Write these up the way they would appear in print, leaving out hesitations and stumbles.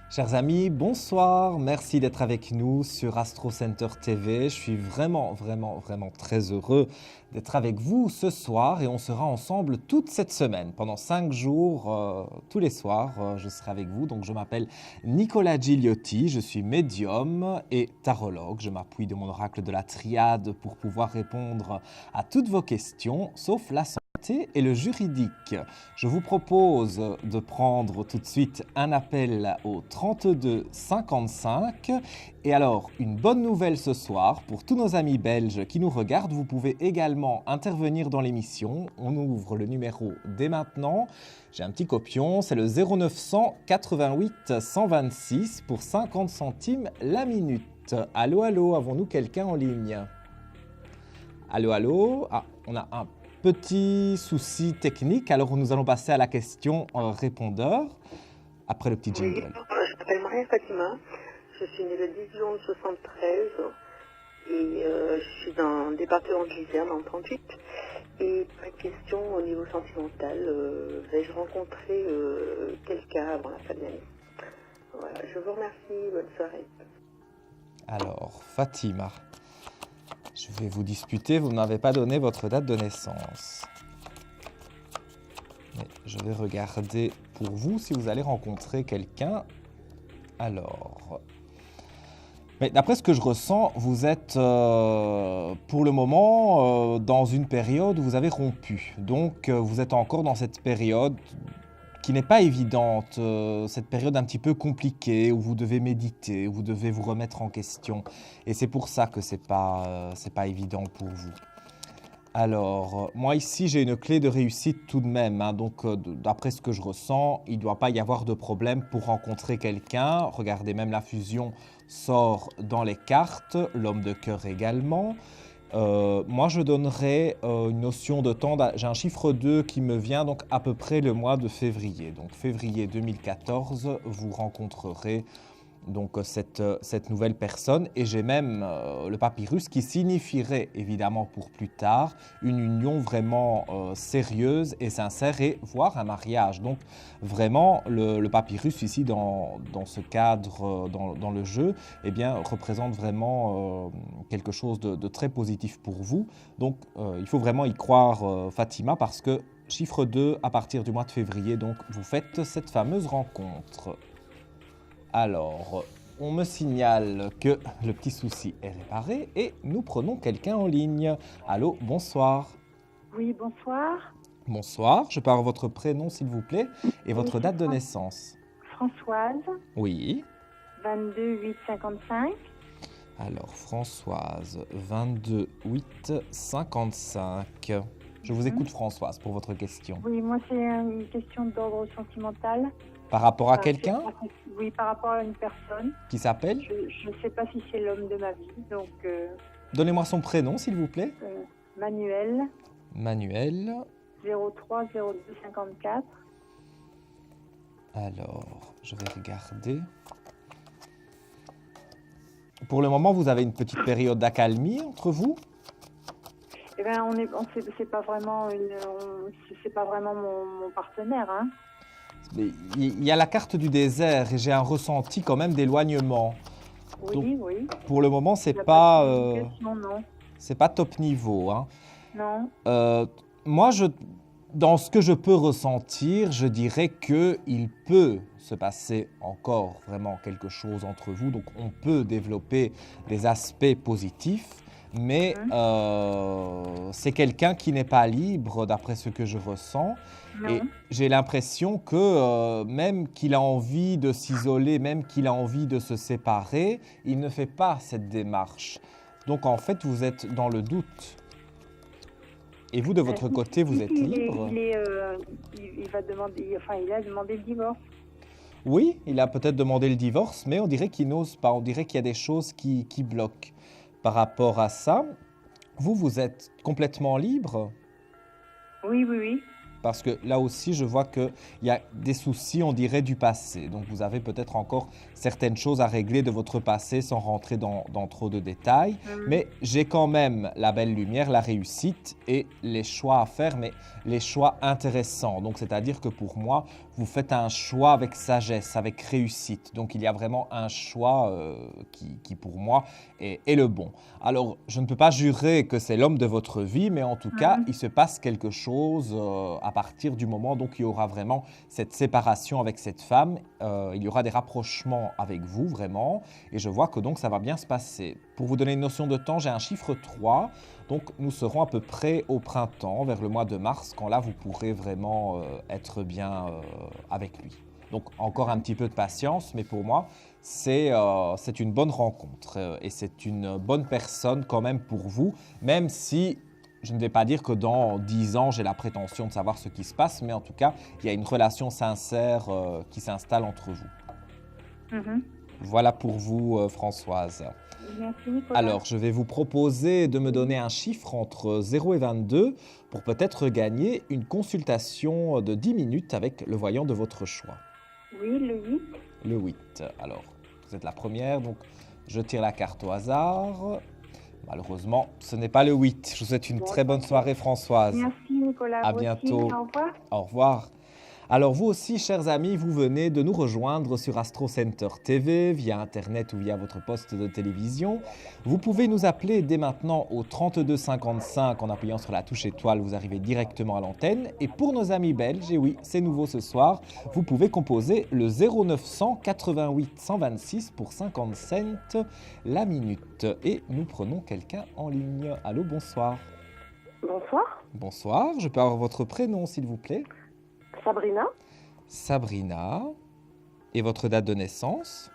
Chers amis, bonsoir, merci d'être avec nous sur Astro Center TV. Je suis vraiment très heureux d'être avec vous ce soir et on sera ensemble toute cette semaine. Pendant 5 jours, tous les soirs, je serai avec vous. Donc je m'appelle Nicolas Gigliotti, je suis médium et tarologue. Je m'appuie de mon oracle de la triade pour pouvoir répondre à toutes vos questions, sauf la santé et le juridique. Je vous propose de prendre tout de suite un appel au 32 55. Et alors, une bonne nouvelle ce soir pour tous nos amis belges qui nous regardent. Vous pouvez également intervenir dans l'émission. On ouvre le numéro dès maintenant. J'ai un petit copion, c'est le 0900 88 126 pour 50 centimes la minute. Allô, allô, avons-nous quelqu'un en ligne? Allô, allô. Ah, on a un petit souci technique, alors nous allons passer à la question répondeur après le petit jingle. Je m'appelle Maria Fatima, je suis née le 10 juin 73 et je suis dans le département de l'Isère, dans le 38. Et ma question au niveau sentimental, vais-je rencontrer quelqu'un avant la fin de l'année? Voilà, je vous remercie, bonne soirée. Alors, Fatima, je vais vous disputer, vous ne m'avez pas donné votre date de naissance. Mais je vais regarder pour vous si vous allez rencontrer quelqu'un. Alors, mais d'après ce que je ressens, vous êtes pour le moment dans une période où vous avez rompu. Donc, vous êtes encore dans cette période qui n'est pas évidente, cette période un petit peu compliquée où vous devez méditer, où vous devez vous remettre en question. Et c'est pour ça que c'est pas évident pour vous. Alors, moi ici, j'ai une clé de réussite tout de même. Hein, donc, d'après ce que je ressens, il ne doit pas y avoir de problème pour rencontrer quelqu'un. Regardez, même la fusion sort dans les cartes, l'homme de cœur également. Moi, je donnerais une notion de temps. J'ai un chiffre 2 qui me vient, donc à peu près le mois de février. Donc, février 2014, vous rencontrerez donc cette nouvelle personne. Et j'ai même le papyrus qui signifierait évidemment pour plus tard une union vraiment sérieuse et sincère et voire un mariage. Donc vraiment le papyrus ici dans ce cadre, dans le jeu, eh bien, représente vraiment quelque chose de très positif pour vous. Donc il faut vraiment y croire Fatima parce que chiffre 2 à partir du mois de février, donc vous faites cette fameuse rencontre. Alors, on me signale que le petit souci est réparé et nous prenons quelqu'un en ligne. Allô, bonsoir. Oui, bonsoir. Bonsoir, je peux avoir votre prénom s'il vous plaît et votre date de naissance. Françoise. Oui. 22 8 55. Alors, Françoise, 22 8 55. Je vous écoute Françoise pour votre question. Oui, moi c'est une question d'ordre sentimental. Par rapport à quelqu'un? Oui, par rapport à une personne. Qui s'appelle? Je ne sais pas si c'est l'homme de ma vie, donc... Donnez-moi son prénom, s'il vous plaît. Manuel. Manuel. 03 02 54. Alors, je vais regarder. Pour le moment, vous avez une petite période d'accalmie entre vous? Eh bien, c'est pas vraiment mon partenaire, hein. Il y a la carte du désert et j'ai un ressenti quand même d'éloignement. Oui, donc, oui. Pour le moment, c'est pas top niveau. Hein. Non. Moi, dans ce que je peux ressentir, je dirais qu'il peut se passer encore vraiment quelque chose entre vous. Donc, on peut développer des aspects positifs. Mais c'est quelqu'un qui n'est pas libre, d'après ce que je ressens. Et Non. j'ai l'impression que même qu'il a envie de s'isoler, même qu'il a envie de se séparer, il ne fait pas cette démarche. Donc en fait, vous êtes dans le doute. Et vous, de votre côté, vous êtes libre? Il va demander, enfin, il a demandé le divorce. Oui, il a peut-être demandé le divorce, mais on dirait qu'il n'ose pas. On dirait qu'il y a des choses qui bloquent par rapport à ça. Vous, vous êtes complètement libre? Oui, oui, oui. Parce que là aussi, je vois qu'il y a des soucis, on dirait, du passé. Donc, vous avez peut-être encore certaines choses à régler de votre passé sans rentrer dans trop de détails. Mais j'ai quand même la belle lumière, la réussite et les choix à faire, mais les choix intéressants. Donc, c'est-à-dire que pour moi, vous faites un choix avec sagesse, avec réussite. Donc, il y a vraiment un choix qui, pour moi, est le bon. Alors, je ne peux pas jurer que c'est l'homme de votre vie, mais en tout cas, il se passe quelque chose à partir du moment donc il y aura vraiment cette séparation avec cette femme. Il y aura des rapprochements avec vous, vraiment. Et je vois que donc ça va bien se passer. Pour vous donner une notion de temps, j'ai un chiffre 3. Donc, nous serons à peu près au printemps, vers le mois de mars, quand là, vous pourrez vraiment être bien avec lui. Donc, encore un petit peu de patience, mais pour moi, c'est une bonne rencontre et c'est une bonne personne quand même pour vous, même si je ne vais pas dire que dans 10 ans, j'ai la prétention de savoir ce qui se passe, mais en tout cas, il y a une relation sincère qui s'installe entre vous. Voilà pour vous, Françoise. Merci, Nicolas. Alors, je vais vous proposer de me donner un chiffre entre 0 et 22 pour peut-être gagner une consultation de 10 minutes avec le voyant de votre choix. Oui, le 8. Le 8. Alors, vous êtes la première, donc je tire la carte au hasard. Malheureusement, ce n'est pas le 8. Je vous souhaite une très bonne soirée, Françoise. Merci, Nicolas. À Vous aussi. bientôt. Au revoir. Au revoir. Alors vous aussi, chers amis, vous venez de nous rejoindre sur Astro Center TV, via Internet ou via votre poste de télévision. Vous pouvez nous appeler dès maintenant au 32 55 en appuyant sur la touche étoile, vous arrivez directement à l'antenne. Et pour nos amis belges, et oui, c'est nouveau ce soir, vous pouvez composer le 0900 88 126 pour 50 cents la minute. Et nous prenons quelqu'un en ligne. Allô, bonsoir. Bonsoir, Bonsoir, je peux avoir votre prénom s'il vous plaît? Sabrina, Sabrina. Et votre date de naissance?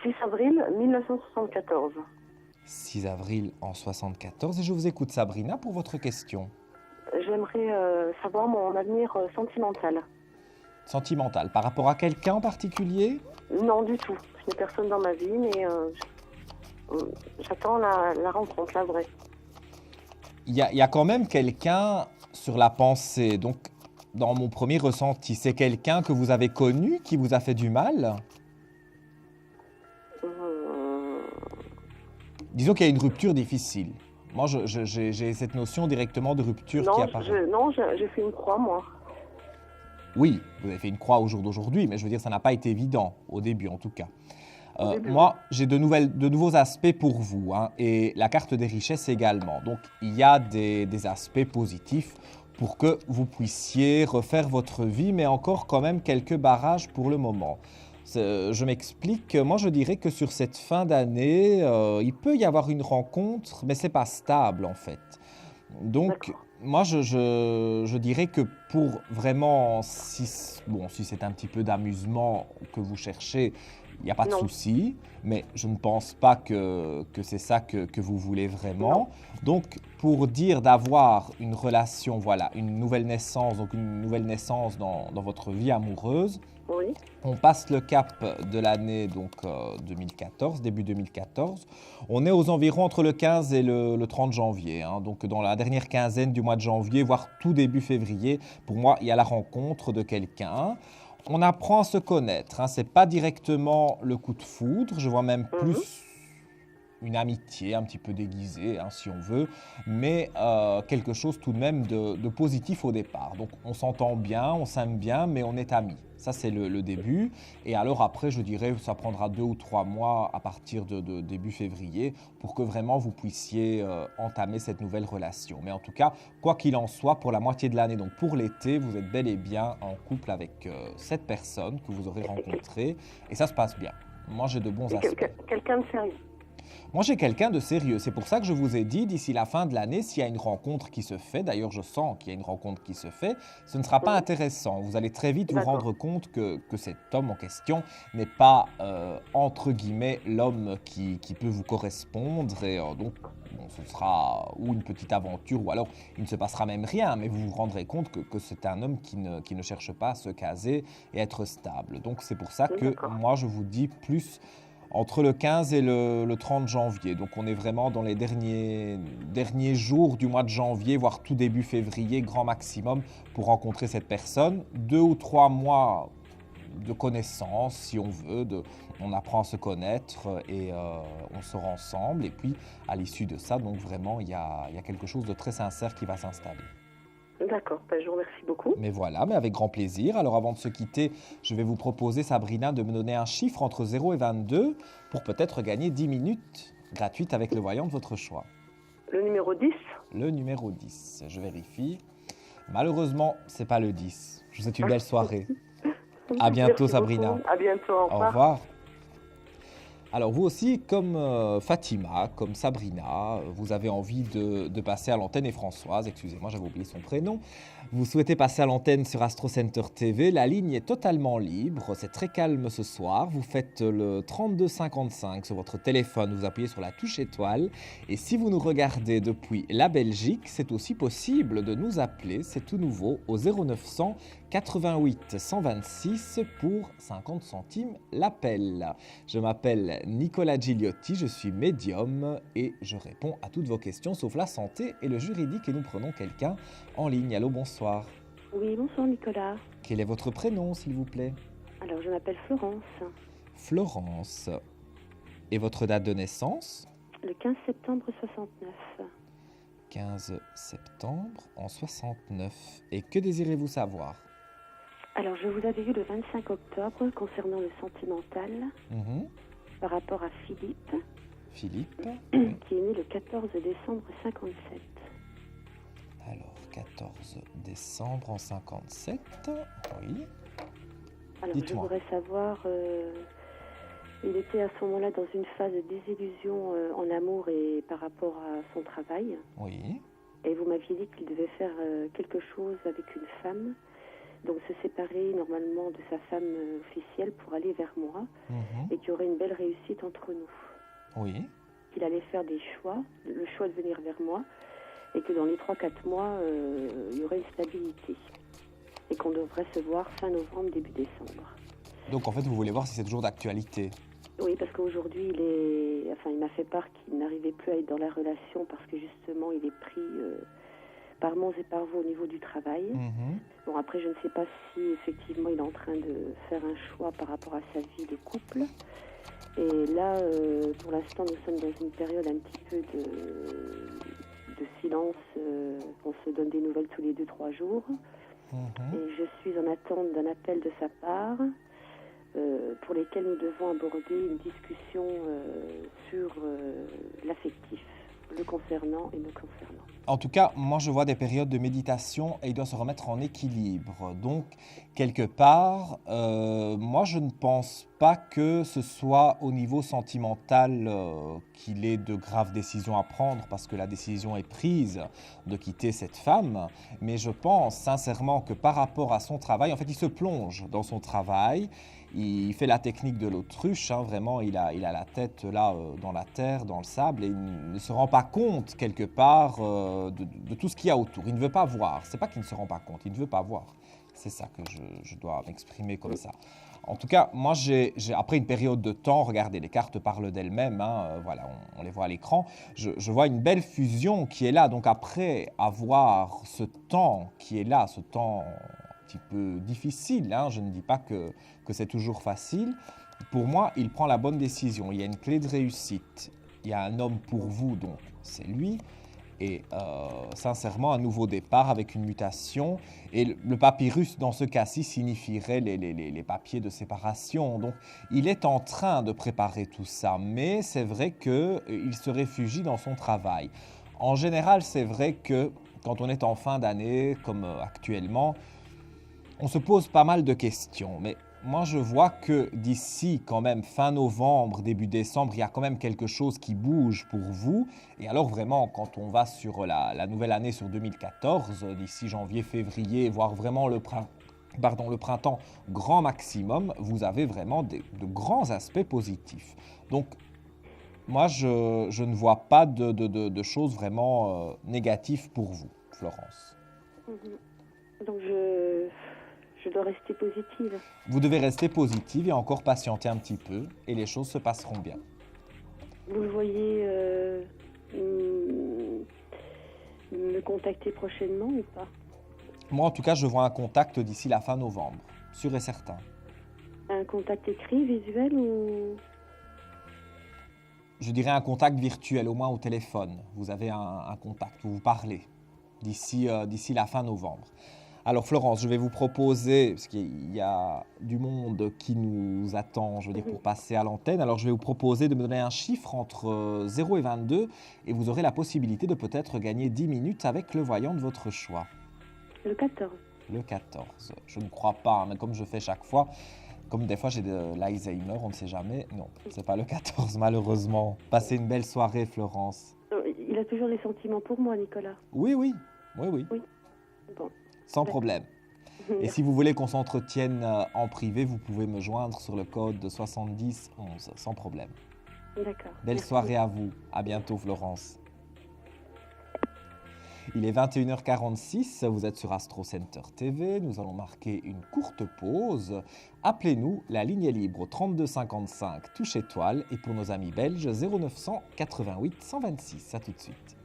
6 avril 1974. 6 avril en 74. Et je vous écoute, Sabrina, pour votre question. J'aimerais savoir mon avenir sentimental. Sentimentale. Par rapport à quelqu'un en particulier? Non, du tout. Je n'ai personne dans ma vie, mais j'attends la rencontre, la vraie. Il y a quand même quelqu'un sur la pensée. Donc, dans mon premier ressenti, c'est quelqu'un que vous avez connu qui vous a fait du mal? Disons qu'il y a une rupture difficile. Moi, j'ai cette notion directement de rupture qui apparaît. Non, j'ai fait une croix, moi. Oui, vous avez fait une croix au jour d'aujourd'hui, mais je veux dire, ça n'a pas été évident, au début en tout cas. Au début. Moi, j'ai de nouveaux aspects pour vous, hein, et la carte des richesses également. Donc, il y a des aspects positifs pour que vous puissiez refaire votre vie, mais encore quand même quelques barrages pour le moment. Je m'explique, moi je dirais que sur cette fin d'année, il peut y avoir une rencontre, mais c'est pas stable en fait. Donc, D'accord. moi je dirais que pour vraiment, si c'est un petit peu d'amusement que vous cherchez, il n'y a pas de Non. souci, mais je ne pense pas que c'est ça que vous voulez vraiment. Donc, pour dire d'avoir une relation, voilà, une nouvelle naissance, donc une nouvelle naissance dans votre vie amoureuse, Oui. on passe le cap de l'année donc 2014, début 2014. On est aux environs entre le 15 et le 30 janvier. Hein. Donc dans la dernière quinzaine du mois de janvier, voire tout début février, pour moi, il y a la rencontre de quelqu'un. On apprend à se connaître. Hein. Ce n'est pas directement le coup de foudre. Je vois même plus une amitié un petit peu déguisée, hein, si on veut, mais quelque chose tout de même de positif au départ. Donc on s'entend bien, on s'aime bien, mais on est amis. Ça, c'est le début. Et alors après, je dirais, ça prendra 2 ou 3 mois à partir de début février pour que vraiment vous puissiez entamer cette nouvelle relation. Mais en tout cas, quoi qu'il en soit, pour la moitié de l'année, donc pour l'été, vous êtes bel et bien en couple avec cette personne que vous aurez rencontrée. Et ça se passe bien. Moi, j'ai de bons aspects. Quelqu'un de sérieux. Moi, j'ai quelqu'un de sérieux. C'est pour ça que je vous ai dit, d'ici la fin de l'année, s'il y a une rencontre qui se fait, d'ailleurs, je sens qu'il y a une rencontre qui se fait, ce ne sera pas intéressant. Vous allez très vite vous D'accord. rendre compte que cet homme en question n'est pas, entre guillemets, l'homme qui peut vous correspondre. Et donc, bon, ce sera ou une petite aventure, ou alors il ne se passera même rien, mais vous vous rendrez compte que c'est un homme qui ne cherche pas à se caser et être stable. Donc, c'est pour ça que D'accord. moi, je vous dis plus entre le 15 et le 30 janvier. Donc, on est vraiment dans les derniers jours du mois de janvier, voire tout début février, grand maximum, pour rencontrer cette personne. 2 ou 3 mois de connaissance, si on veut, on apprend à se connaître et on sort ensemble. Et puis, à l'issue de ça, donc vraiment, il y a quelque chose de très sincère qui va s'installer. D'accord, ben, je vous remercie beaucoup. Mais voilà, mais avec grand plaisir. Alors avant de se quitter, je vais vous proposer, Sabrina, de me donner un chiffre entre 0 et 22 pour peut-être gagner 10 minutes gratuites avec le voyant de votre choix. Le numéro 10. Le numéro 10, je vérifie. Malheureusement, c'est pas le 10. Je vous souhaite une belle soirée. À bientôt, Merci Sabrina. beaucoup. À bientôt, au Au revoir. revoir. Alors vous aussi, comme Fatima, comme Sabrina, vous avez envie de passer à l'antenne, et Françoise, excusez-moi, j'avais oublié son prénom, vous souhaitez passer à l'antenne sur Astro Center TV, la ligne est totalement libre, c'est très calme ce soir, vous faites le 3255 sur votre téléphone, vous appuyez sur la touche étoile, et si vous nous regardez depuis la Belgique, c'est aussi possible de nous appeler, c'est tout nouveau, au 0900 88 126 pour 50 centimes l'appel. Je m'appelle Nicolas Gigliotti, je suis médium et je réponds à toutes vos questions sauf la santé et le juridique et nous prenons quelqu'un en ligne. Allô, bonsoir. Oui, bonsoir Nicolas. Quel est votre prénom, s'il vous plaît? Alors, je m'appelle Florence. Florence. Et votre date de naissance? Le 15 septembre 69. 15 septembre en 69. Et que désirez-vous savoir? Alors, je vous avais eu le 25 octobre concernant le sentimental par rapport à Philippe, Philippe. qui est né le 14 décembre 57. Alors, 14 décembre en 57. Oui. Alors, Dites-moi. je voudrais savoir, il était à ce moment-là dans une phase de désillusion en amour et par rapport à son travail. Oui. Et vous m'aviez dit qu'il devait faire quelque chose avec une femme. Donc se séparer normalement de sa femme officielle pour aller vers moi et qu'il y aurait une belle réussite entre nous. Oui. Qu'il allait faire des choix, le choix de venir vers moi et que dans les 3-4 mois, il y aurait une stabilité et qu'on devrait se voir fin novembre, début décembre. Donc en fait, vous voulez voir si c'est toujours d'actualité. Oui, parce qu'aujourd'hui, il m'a fait part qu'il n'arrivait plus à être dans la relation parce que justement, il est pris par Mons et par vous au niveau du travail. Bon, après, je ne sais pas si effectivement il est en train de faire un choix par rapport à sa vie de couple. Et là, pour l'instant, nous sommes dans une période un petit peu de silence. On se donne des nouvelles tous les 2-3 jours. Et je suis en attente d'un appel de sa part pour lesquels nous devons aborder une discussion sur l'affectif, le concernant et me concernant. En tout cas, moi je vois des périodes de méditation et il doit se remettre en équilibre. Donc, quelque part, moi je ne pense pas que ce soit au niveau sentimental qu'il ait de graves décisions à prendre parce que la décision est prise de quitter cette femme. Mais je pense sincèrement que par rapport à son travail, en fait il se plonge dans son travail. Il fait la technique de l'autruche, vraiment, il a la tête là dans la terre, dans le sable, et il ne se rend pas compte quelque part de tout ce qu'il y a autour. Il ne veut pas voir, c'est pas qu'il ne se rend pas compte, il ne veut pas voir. C'est ça que je dois m'exprimer comme ça. En tout cas, moi, après une période de temps, regardez, les cartes parlent d'elles-mêmes, voilà, on les voit à l'écran, je vois une belle fusion qui est là. Donc après avoir ce temps qui est là, ce temps un petit peu difficile, je ne dis pas que c'est toujours facile, pour moi, il prend la bonne décision. Il y a une clé de réussite, il y a un homme pour vous, donc c'est lui. Et sincèrement, un nouveau départ avec une mutation. Et le papyrus, dans ce cas-ci, signifierait les papiers de séparation. Donc, il est en train de préparer tout ça. Mais c'est vrai qu'il se réfugie dans son travail. En général, c'est vrai que quand on est en fin d'année, comme actuellement, on se pose pas mal de questions. Mais moi je vois que d'ici quand même fin novembre, début décembre, il y a quand même quelque chose qui bouge pour vous. Et alors vraiment, quand on va sur la nouvelle année, sur 2014, d'ici janvier, février, voire vraiment le printemps grand maximum, vous avez vraiment de grands aspects positifs. Donc, moi, je ne vois pas de choses vraiment négatives pour vous, Florence. Donc, je dois rester positive. Vous devez rester positive et encore patienter un petit peu et les choses se passeront bien. Vous le voyez me contacter prochainement ou pas? Moi, en tout cas, je vois un contact d'ici la fin novembre, sûr et certain. Un contact écrit, visuel ou... Je dirais un contact virtuel, au moins au téléphone. Vous avez un contact où vous parlez d'ici la fin novembre. Alors Florence, je vais vous proposer, parce qu'il y a du monde qui nous attend, je veux dire, pour passer à l'antenne. Alors je vais vous proposer de me donner un chiffre entre 0 et 22 et vous aurez la possibilité de peut-être gagner 10 minutes avec le voyant de votre choix. Le 14. Le 14. Je ne crois pas, mais comme je fais chaque fois, comme des fois j'ai de l'Alzheimer, on ne sait jamais. Non, c'est pas le 14 malheureusement. Passez une belle soirée Florence. Il a toujours les sentiments pour moi, Nicolas. Oui. Oui. Bon. Sans problème. Et si vous voulez qu'on s'entretienne en privé, vous pouvez me joindre sur le code de 70 11, sans problème. D'accord. Belle soirée à vous. À bientôt Florence. Il est 21h46, vous êtes sur Astro Center TV, nous allons marquer une courte pause. Appelez-nous, la ligne est libre au 32 55, touche étoile, et pour nos amis belges, 0900 88 126. À tout de suite.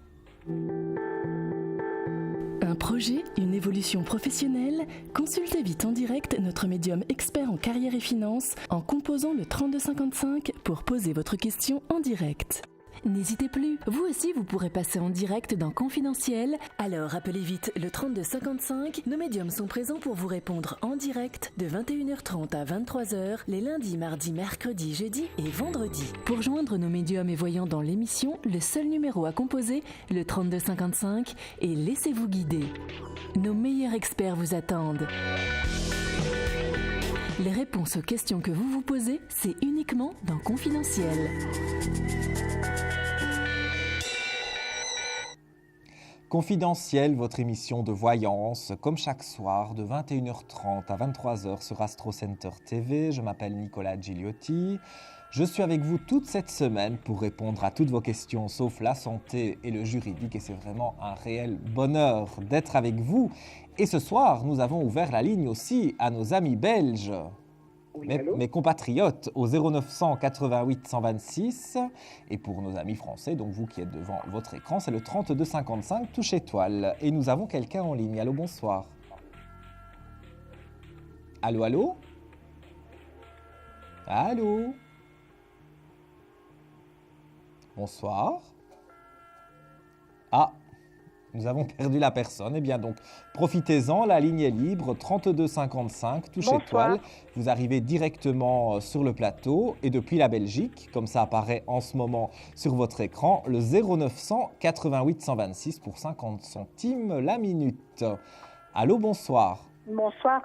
Un projet, une évolution professionnelle? Consultez vite en direct notre médium expert en carrière et finance en composant le 3255 pour poser votre question en direct. N'hésitez plus, vous aussi vous pourrez passer en direct dans Confidentiel. Alors appelez vite le 3255, nos médiums sont présents pour vous répondre en direct de 21h30 à 23h les lundis, mardis, mercredis, jeudis et vendredis. Pour joindre nos médiums et voyants dans l'émission, le seul numéro à composer, le 3255, et laissez-vous guider. Nos meilleurs experts vous attendent. Les réponses aux questions que vous vous posez, c'est uniquement dans Confidentiel. Confidentiel, votre émission de voyance, comme chaque soir, de 21h30 à 23h sur Astro Center TV. Je m'appelle Nicolas Gigliotti. Je suis avec vous toute cette semaine pour répondre à toutes vos questions, sauf la santé et le juridique. Et c'est vraiment un réel bonheur d'être avec vous. Et ce soir, nous avons ouvert la ligne aussi à nos amis belges. Oui, mes compatriotes au 0900 88 126 et pour nos amis français, donc vous qui êtes devant votre écran, c'est le 32 55 touche étoile. Et nous avons quelqu'un en ligne. Allô, bonsoir. Allô. Bonsoir. Ah, nous avons perdu la personne. Eh bien donc, profitez-en, la ligne est libre, 32 55, touche étoile. Vous arrivez directement sur le plateau et depuis la Belgique, comme ça apparaît en ce moment sur votre écran, le 0900 88 126 pour 50 centimes la minute. Allô, bonsoir. Bonsoir.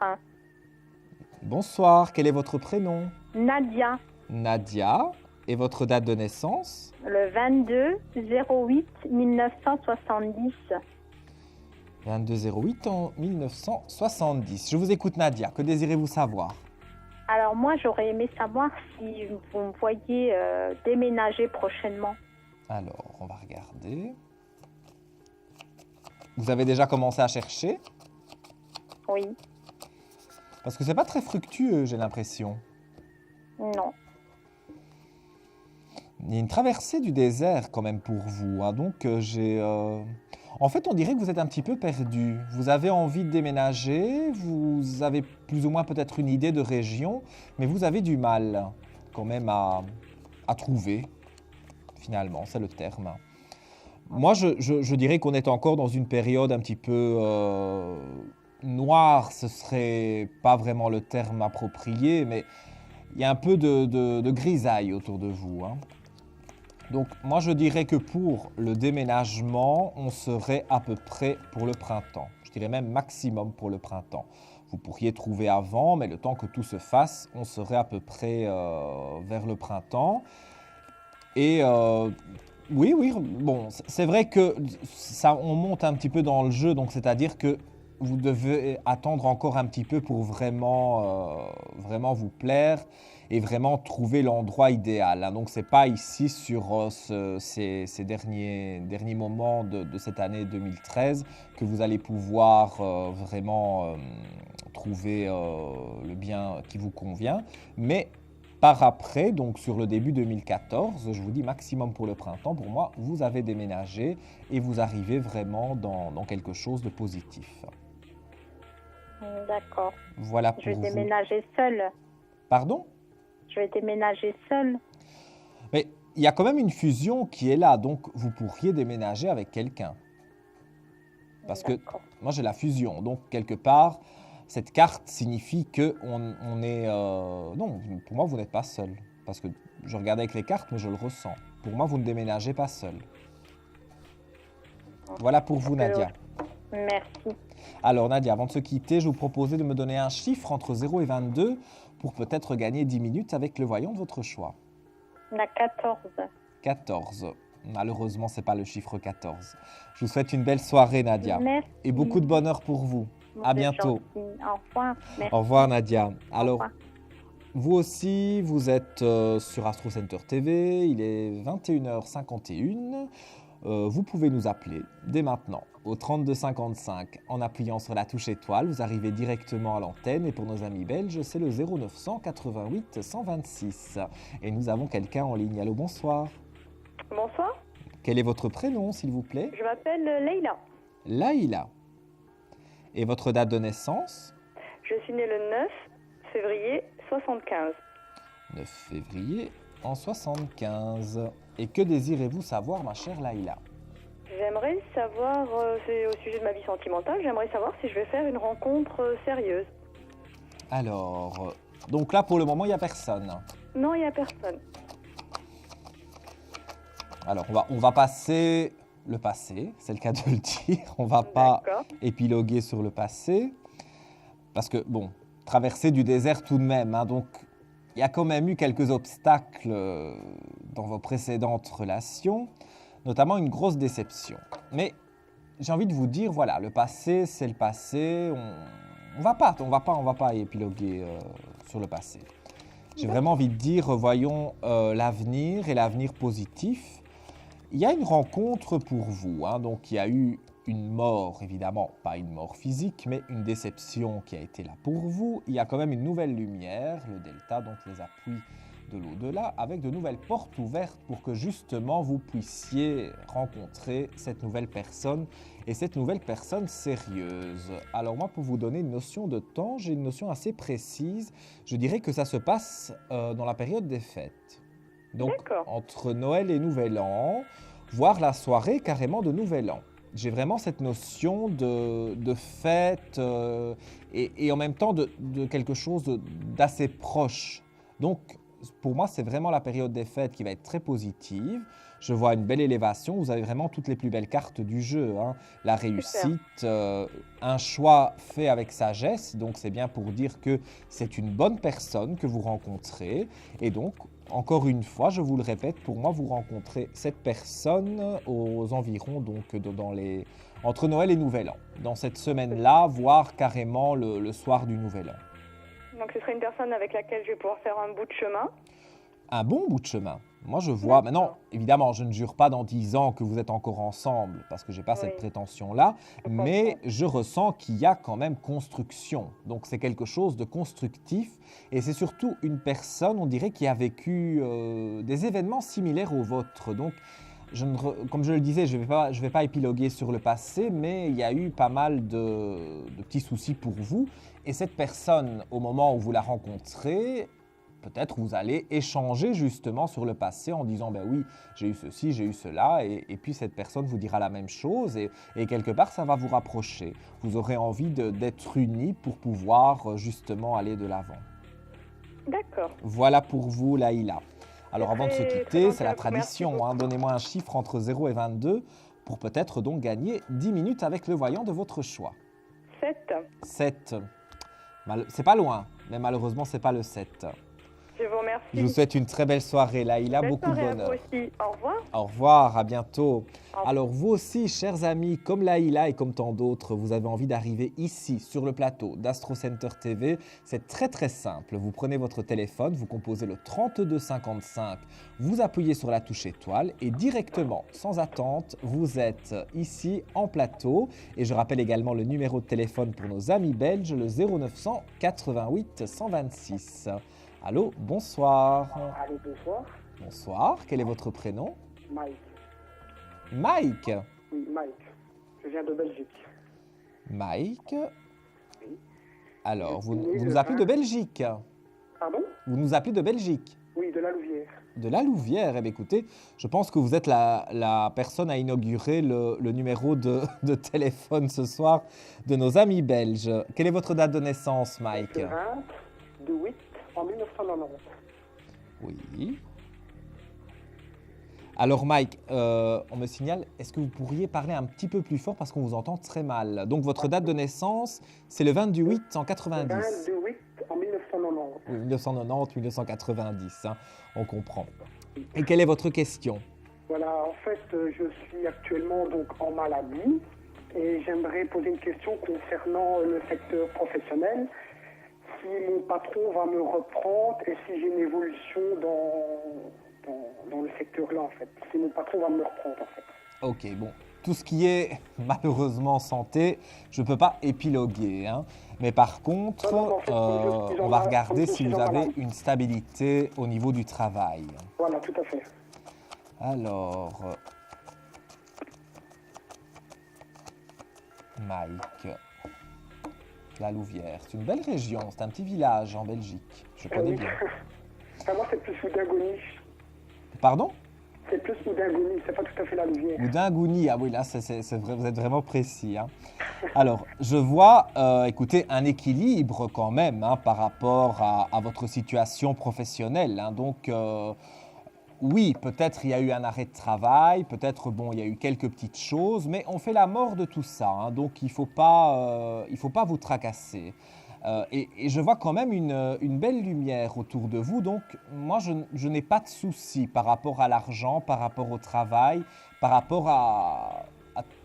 Bonsoir, quel est votre prénom? Nadia. Nadia. Et votre date de naissance? Le 22/08/1970. 22/08 en 1970. Je vous écoute Nadia, que désirez-vous savoir? Alors moi j'aurais aimé savoir si vous me voyez déménager prochainement. Alors, on va regarder. Vous avez déjà commencé à chercher? Oui. Parce que c'est pas très fructueux, j'ai l'impression. Non. Il y a une traversée du désert quand même pour vous. Hein. Donc en fait, on dirait que vous êtes un petit peu perdu. Vous avez envie de déménager, vous avez plus ou moins peut-être une idée de région, mais vous avez du mal quand même à trouver, finalement, c'est le terme. Moi, je dirais qu'on est encore dans une période un petit peu noire, ce serait pas vraiment le terme approprié, mais il y a un peu de grisaille autour de vous. Hein. Donc moi je dirais que pour le déménagement, on serait à peu près pour le printemps. Je dirais même maximum pour le printemps. Vous pourriez trouver avant, mais le temps que tout se fasse, on serait à peu près vers le printemps. Et oui, bon, c'est vrai que on monte un petit peu dans le jeu, donc c'est-à-dire que vous devez attendre encore un petit peu pour vraiment vous plaire et vraiment trouver l'endroit idéal, hein. Donc, ce n'est pas ici sur ces derniers moments de cette année 2013 que vous allez pouvoir vraiment trouver le bien qui vous convient. Mais par après, donc sur le début 2014, je vous dis maximum pour le printemps, pour moi, vous avez déménagé et vous arrivez vraiment dans quelque chose de positif. D'accord. Voilà pour Je vais vous. déménager seule. Pardon ? Je vais déménager seule. Mais il y a quand même une fusion qui est là, donc vous pourriez déménager avec quelqu'un. Parce que moi j'ai la fusion, donc quelque part, cette carte signifie qu'on est... Non, pour moi vous n'êtes pas seul. Parce que je regardais avec les cartes, mais je le ressens. Pour moi, vous ne déménagez pas seul. Voilà pour vous, Nadia. Merci. Alors Nadia, avant de se quitter, je vous proposais de me donner un chiffre entre 0 et 22 pour peut-être gagner 10 minutes avec le voyant de votre choix. La 14. 14. Malheureusement, ce n'est pas le chiffre 14. Je vous souhaite une belle soirée, Nadia. Merci. Et beaucoup de bonheur pour vous. À bientôt. Gentil. Au revoir. Merci. Au revoir, Nadia. Alors, revoir. vous aussi, vous êtes sur Astro Center TV. Il est 21h51. Vous pouvez nous appeler dès maintenant au 3255 en appuyant sur la touche étoile. Vous arrivez directement à l'antenne et pour nos amis belges, c'est le 0900 88 126. Et nous avons quelqu'un en ligne. Allô, bonsoir. Bonsoir, Quel est votre prénom, s'il vous plaît? je m'appelle Leïla. Laïla. Et votre date de naissance? Je suis née le 9 février 75. 9 février en 75. Et que désirez-vous savoir, ma chère Laïla? J'aimerais savoir, c'est au sujet de ma vie sentimentale, j'aimerais savoir si je vais faire une rencontre sérieuse. Alors, donc là, pour le moment, il n'y a personne. Non, il n'y a personne. Alors, on va passer le passé, c'est le cas de le dire. On ne va pas D'accord. épiloguer sur le passé. Parce que, bon, traverser du désert tout de même, hein, donc il y a quand même eu quelques obstacles dans vos précédentes relations, notamment une grosse déception. Mais j'ai envie de vous dire, voilà, le passé, c'est le passé. On va pas épiloguer sur le passé. J'ai vraiment envie de dire, voyons l'avenir et l'avenir positif. Il y a une rencontre pour vous, hein, donc il y a eu une mort, évidemment, pas une mort physique, mais une déception qui a été là pour vous. Il y a quand même une nouvelle lumière, le delta, donc les appuis de l'au-delà, avec de nouvelles portes ouvertes pour que justement vous puissiez rencontrer cette nouvelle personne et cette nouvelle personne sérieuse. Alors moi, pour vous donner une notion de temps, j'ai une notion assez précise. Je dirais que ça se passe dans la période des fêtes. Donc entre Noël et Nouvel An, voire la soirée carrément de Nouvel An. J'ai vraiment cette notion de fête et en même temps de quelque chose d'assez proche. Donc, pour moi, c'est vraiment la période des fêtes qui va être très positive. Je vois une belle élévation. Vous avez vraiment toutes les plus belles cartes du jeu, hein. La réussite, un choix fait avec sagesse. Donc, c'est bien pour dire que c'est une bonne personne que vous rencontrez. Et donc, encore une fois, je vous le répète, pour moi, vous rencontrez cette personne aux environs, donc entre Noël et Nouvel An. Dans cette semaine-là, voire carrément le soir du Nouvel An. Donc ce serait une personne avec laquelle je vais pouvoir faire un bout de chemin. Un bon bout de chemin. Moi, je vois... Maintenant, évidemment, je ne jure pas dans 10 ans que vous êtes encore ensemble, parce que je n'ai pas cette prétention-là, mais je ressens qu'il y a quand même construction. Donc, c'est quelque chose de constructif, et c'est surtout une personne, on dirait, qui a vécu des événements similaires aux vôtres. Donc, comme je le disais, je ne vais pas épiloguer sur le passé, mais il y a eu pas mal de petits soucis pour vous. Et cette personne, au moment où vous la rencontrez, peut-être vous allez échanger justement sur le passé en disant « ben oui, j'ai eu ceci, j'ai eu cela » et puis cette personne vous dira la même chose et quelque part ça va vous rapprocher. Vous aurez envie d'être unis pour pouvoir justement aller de l'avant. D'accord. Voilà pour vous, Laïla. Alors avant de se quitter, c'est la tradition, hein, donnez-moi un chiffre entre 0 et 22 pour peut-être donc gagner 10 minutes avec le voyant de votre choix. 7. 7. C'est pas loin, mais malheureusement, c'est pas le 7. Je vous remercie. Je vous souhaite une très belle soirée, Laïla, Belle beaucoup de soirée bonheur. à vous aussi. Au revoir. Au revoir, à bientôt. revoir. Alors vous aussi, chers amis, comme Laïla et comme tant d'autres, vous avez envie d'arriver ici, sur le plateau d'Astro Center TV. C'est très très simple. Vous prenez votre téléphone, vous composez le 3255, vous appuyez sur la touche étoile et directement, sans attente, vous êtes ici en plateau. Et je rappelle également le numéro de téléphone pour nos amis belges, le 0900 88 126. Allô, bonsoir. Allô, bonsoir. Bonsoir, quel est votre prénom? Mike. Mike. Oui, Mike. Je viens de Belgique. Mike. Oui. Alors, vous Oui, nous appelez de Belgique. Pardon? Vous nous appelez de Belgique. Oui, de la Louvière. De la Louvière. Eh bien, écoutez, je pense que vous êtes la personne à inaugurer le numéro de téléphone ce soir de nos amis belges. Quelle est votre date de naissance, Mike? Le 20 de 8 en 1990. Oui. Alors Mike, on me signale, est-ce que vous pourriez parler un petit peu plus fort parce qu'on vous entend très mal. Donc votre date de naissance, c'est le 20 du 8 en 90. Le 20 de 8 en 1990. Oui, 1990, 1990, hein, on comprend. Et quelle est votre question? Voilà, en fait, je suis actuellement donc en maladie et j'aimerais poser une question concernant le secteur professionnel. Si mon patron va me reprendre et si j'ai une évolution dans le secteur-là, en fait. Si mon patron va me reprendre, en fait. Ok, bon. Tout ce qui est malheureusement santé, je ne peux pas épiloguer. Hein. Mais par contre, Non, en fait, on va regarder si vous avez une stabilité au niveau du travail. Voilà, tout à fait. Alors, Mike, la Louvière, c'est une belle région, c'est un petit village en Belgique, je connais bien. Enfin, moi, c'est plus Oudingonie. Pardon? C'est plus Oudingonie, c'est pas tout à fait la Louvière. Oudingonie, ah oui, là, c'est vrai, vous êtes vraiment précis. Hein. Alors, je vois, écoutez, un équilibre quand même hein, par rapport à votre situation professionnelle. Hein. Donc, oui, peut-être il y a eu un arrêt de travail, peut-être, bon, il y a eu quelques petites choses, mais on fait la mort de tout ça. Hein. Donc, il ne faut pas vous tracasser. Et je vois quand même une belle lumière autour de vous. Donc, moi, je n'ai pas de soucis par rapport à l'argent, par rapport au travail, par rapport à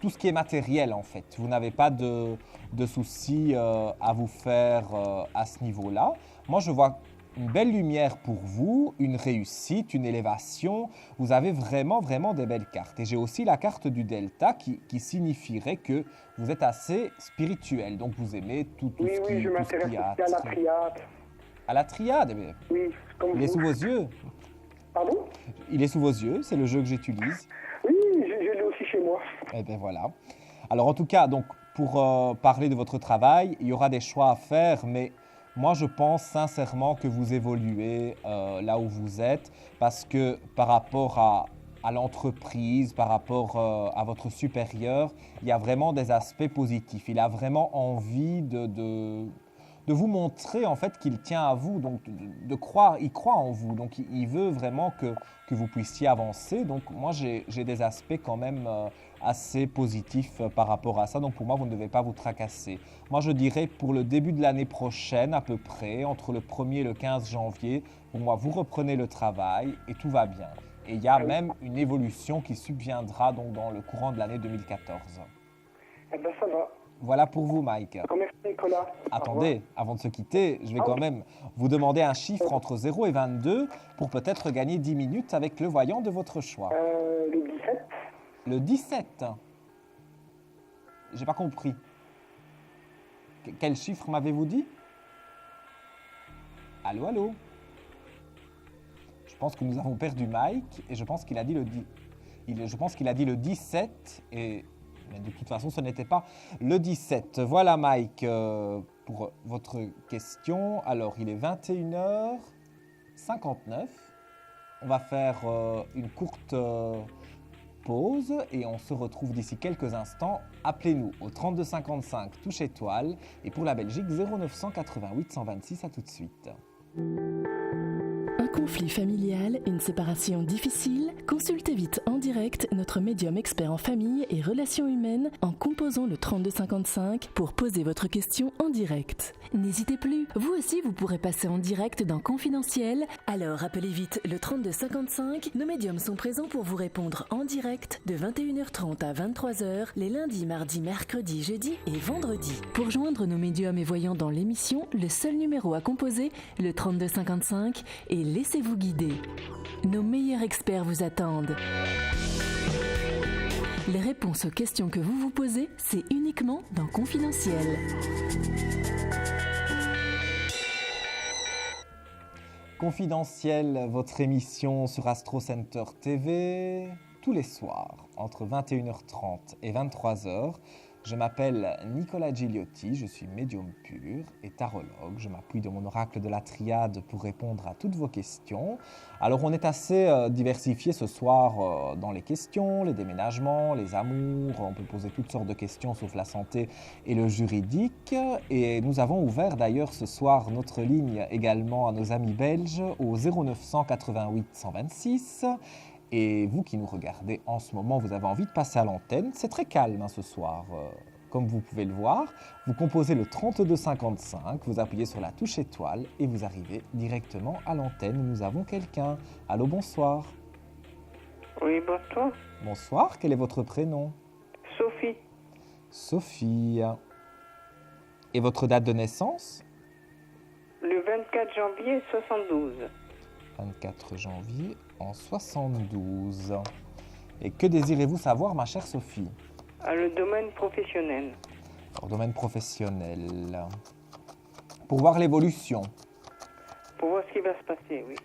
tout ce qui est matériel, en fait. Vous n'avez pas de soucis à vous faire à ce niveau-là. Moi, je vois une belle lumière pour vous, une réussite, une élévation. Vous avez vraiment, vraiment des belles cartes. Et j'ai aussi la carte du Delta qui signifierait que vous êtes assez spirituel. Donc, vous aimez tout ce qui est... Oui, je m'intéresse aussi à la triade. À la triade? Eh oui, comme il est sous vos yeux. Pardon? Il est sous vos yeux, c'est le jeu que j'utilise. Oui, je l'ai aussi chez moi. Eh bien, voilà. Alors, en tout cas, donc, pour parler de votre travail, il y aura des choix à faire, mais... Moi, je pense sincèrement que vous évoluez là où vous êtes parce que par rapport à l'entreprise, par rapport à votre supérieur, il y a vraiment des aspects positifs. Il a vraiment envie de vous montrer en fait qu'il tient à vous, donc de croire, il croit en vous, donc il veut vraiment que vous puissiez avancer. Donc moi, j'ai des aspects quand même assez positifs par rapport à ça. Donc pour moi, vous ne devez pas vous tracasser. Moi, je dirais pour le début de l'année prochaine, à peu près, entre le 1er et le 15 janvier, pour moi, vous reprenez le travail et tout va bien. Et il y a même une évolution qui subviendra donc dans le courant de l'année 2014. Eh bien, ça va. Voilà pour vous, Mike. Merci, Nicolas. Attendez, avant de se quitter, je vais quand même vous demander un chiffre entre 0 et 22 pour peut-être gagner 10 minutes avec le voyant de votre choix. Le 17. Le 17? J'ai pas compris. Quel chiffre m'avez-vous dit? Allô, allô? Je pense que nous avons perdu Mike et je pense qu'il a dit je pense qu'il a dit le 17 et... Mais de toute façon, ce n'était pas le 17. Voilà, Mike, pour votre question. Alors, il est 21h59. On va faire une courte pause et on se retrouve d'ici quelques instants. Appelez-nous au 3255 touche étoile et pour la Belgique 0988 126. À tout de suite. Un conflit familial, une séparation difficile? Consultez vite en direct notre médium expert en famille et relations humaines en composant le 3255 pour poser votre question en direct. N'hésitez plus, vous aussi vous pourrez passer en direct dans Confidentiel. Alors appelez vite le 3255. Nos médiums sont présents pour vous répondre en direct de 21h30 à 23h les lundis, mardis, mercredis, jeudis et vendredis. Pour joindre nos médiums et voyants dans l'émission, le seul numéro à composer, le 3255, et laissez-vous guider. Nos meilleurs experts vous attendent. Les réponses aux questions que vous vous posez, c'est uniquement dans Confidentiel. Confidentiel, votre émission sur Astro Center TV, tous les soirs, entre 21h30 et 23h. Je m'appelle Nicolas Gigliotti, je suis médium pur et tarologue. Je m'appuie de mon oracle de la triade pour répondre à toutes vos questions. Alors on est assez diversifié ce soir dans les questions, les déménagements, les amours. On peut poser toutes sortes de questions sauf la santé et le juridique. Et nous avons ouvert d'ailleurs ce soir notre ligne également à nos amis belges au 0988 126. Et vous qui nous regardez en ce moment, vous avez envie de passer à l'antenne. C'est très calme ce soir, comme vous pouvez le voir. Vous composez le 3255, vous appuyez sur la touche étoile et vous arrivez directement à l'antenne où nous avons quelqu'un. Allô, bonsoir. Oui, bonsoir. Bonsoir, quel est votre prénom? Sophie. Sophie. Et votre date de naissance? Le 24 janvier 72. 24 janvier en 72. Et que désirez-vous savoir, ma chère Sophie? Le domaine professionnel. Au domaine professionnel. Pour voir l'évolution. Pour voir ce qui va se passer, oui.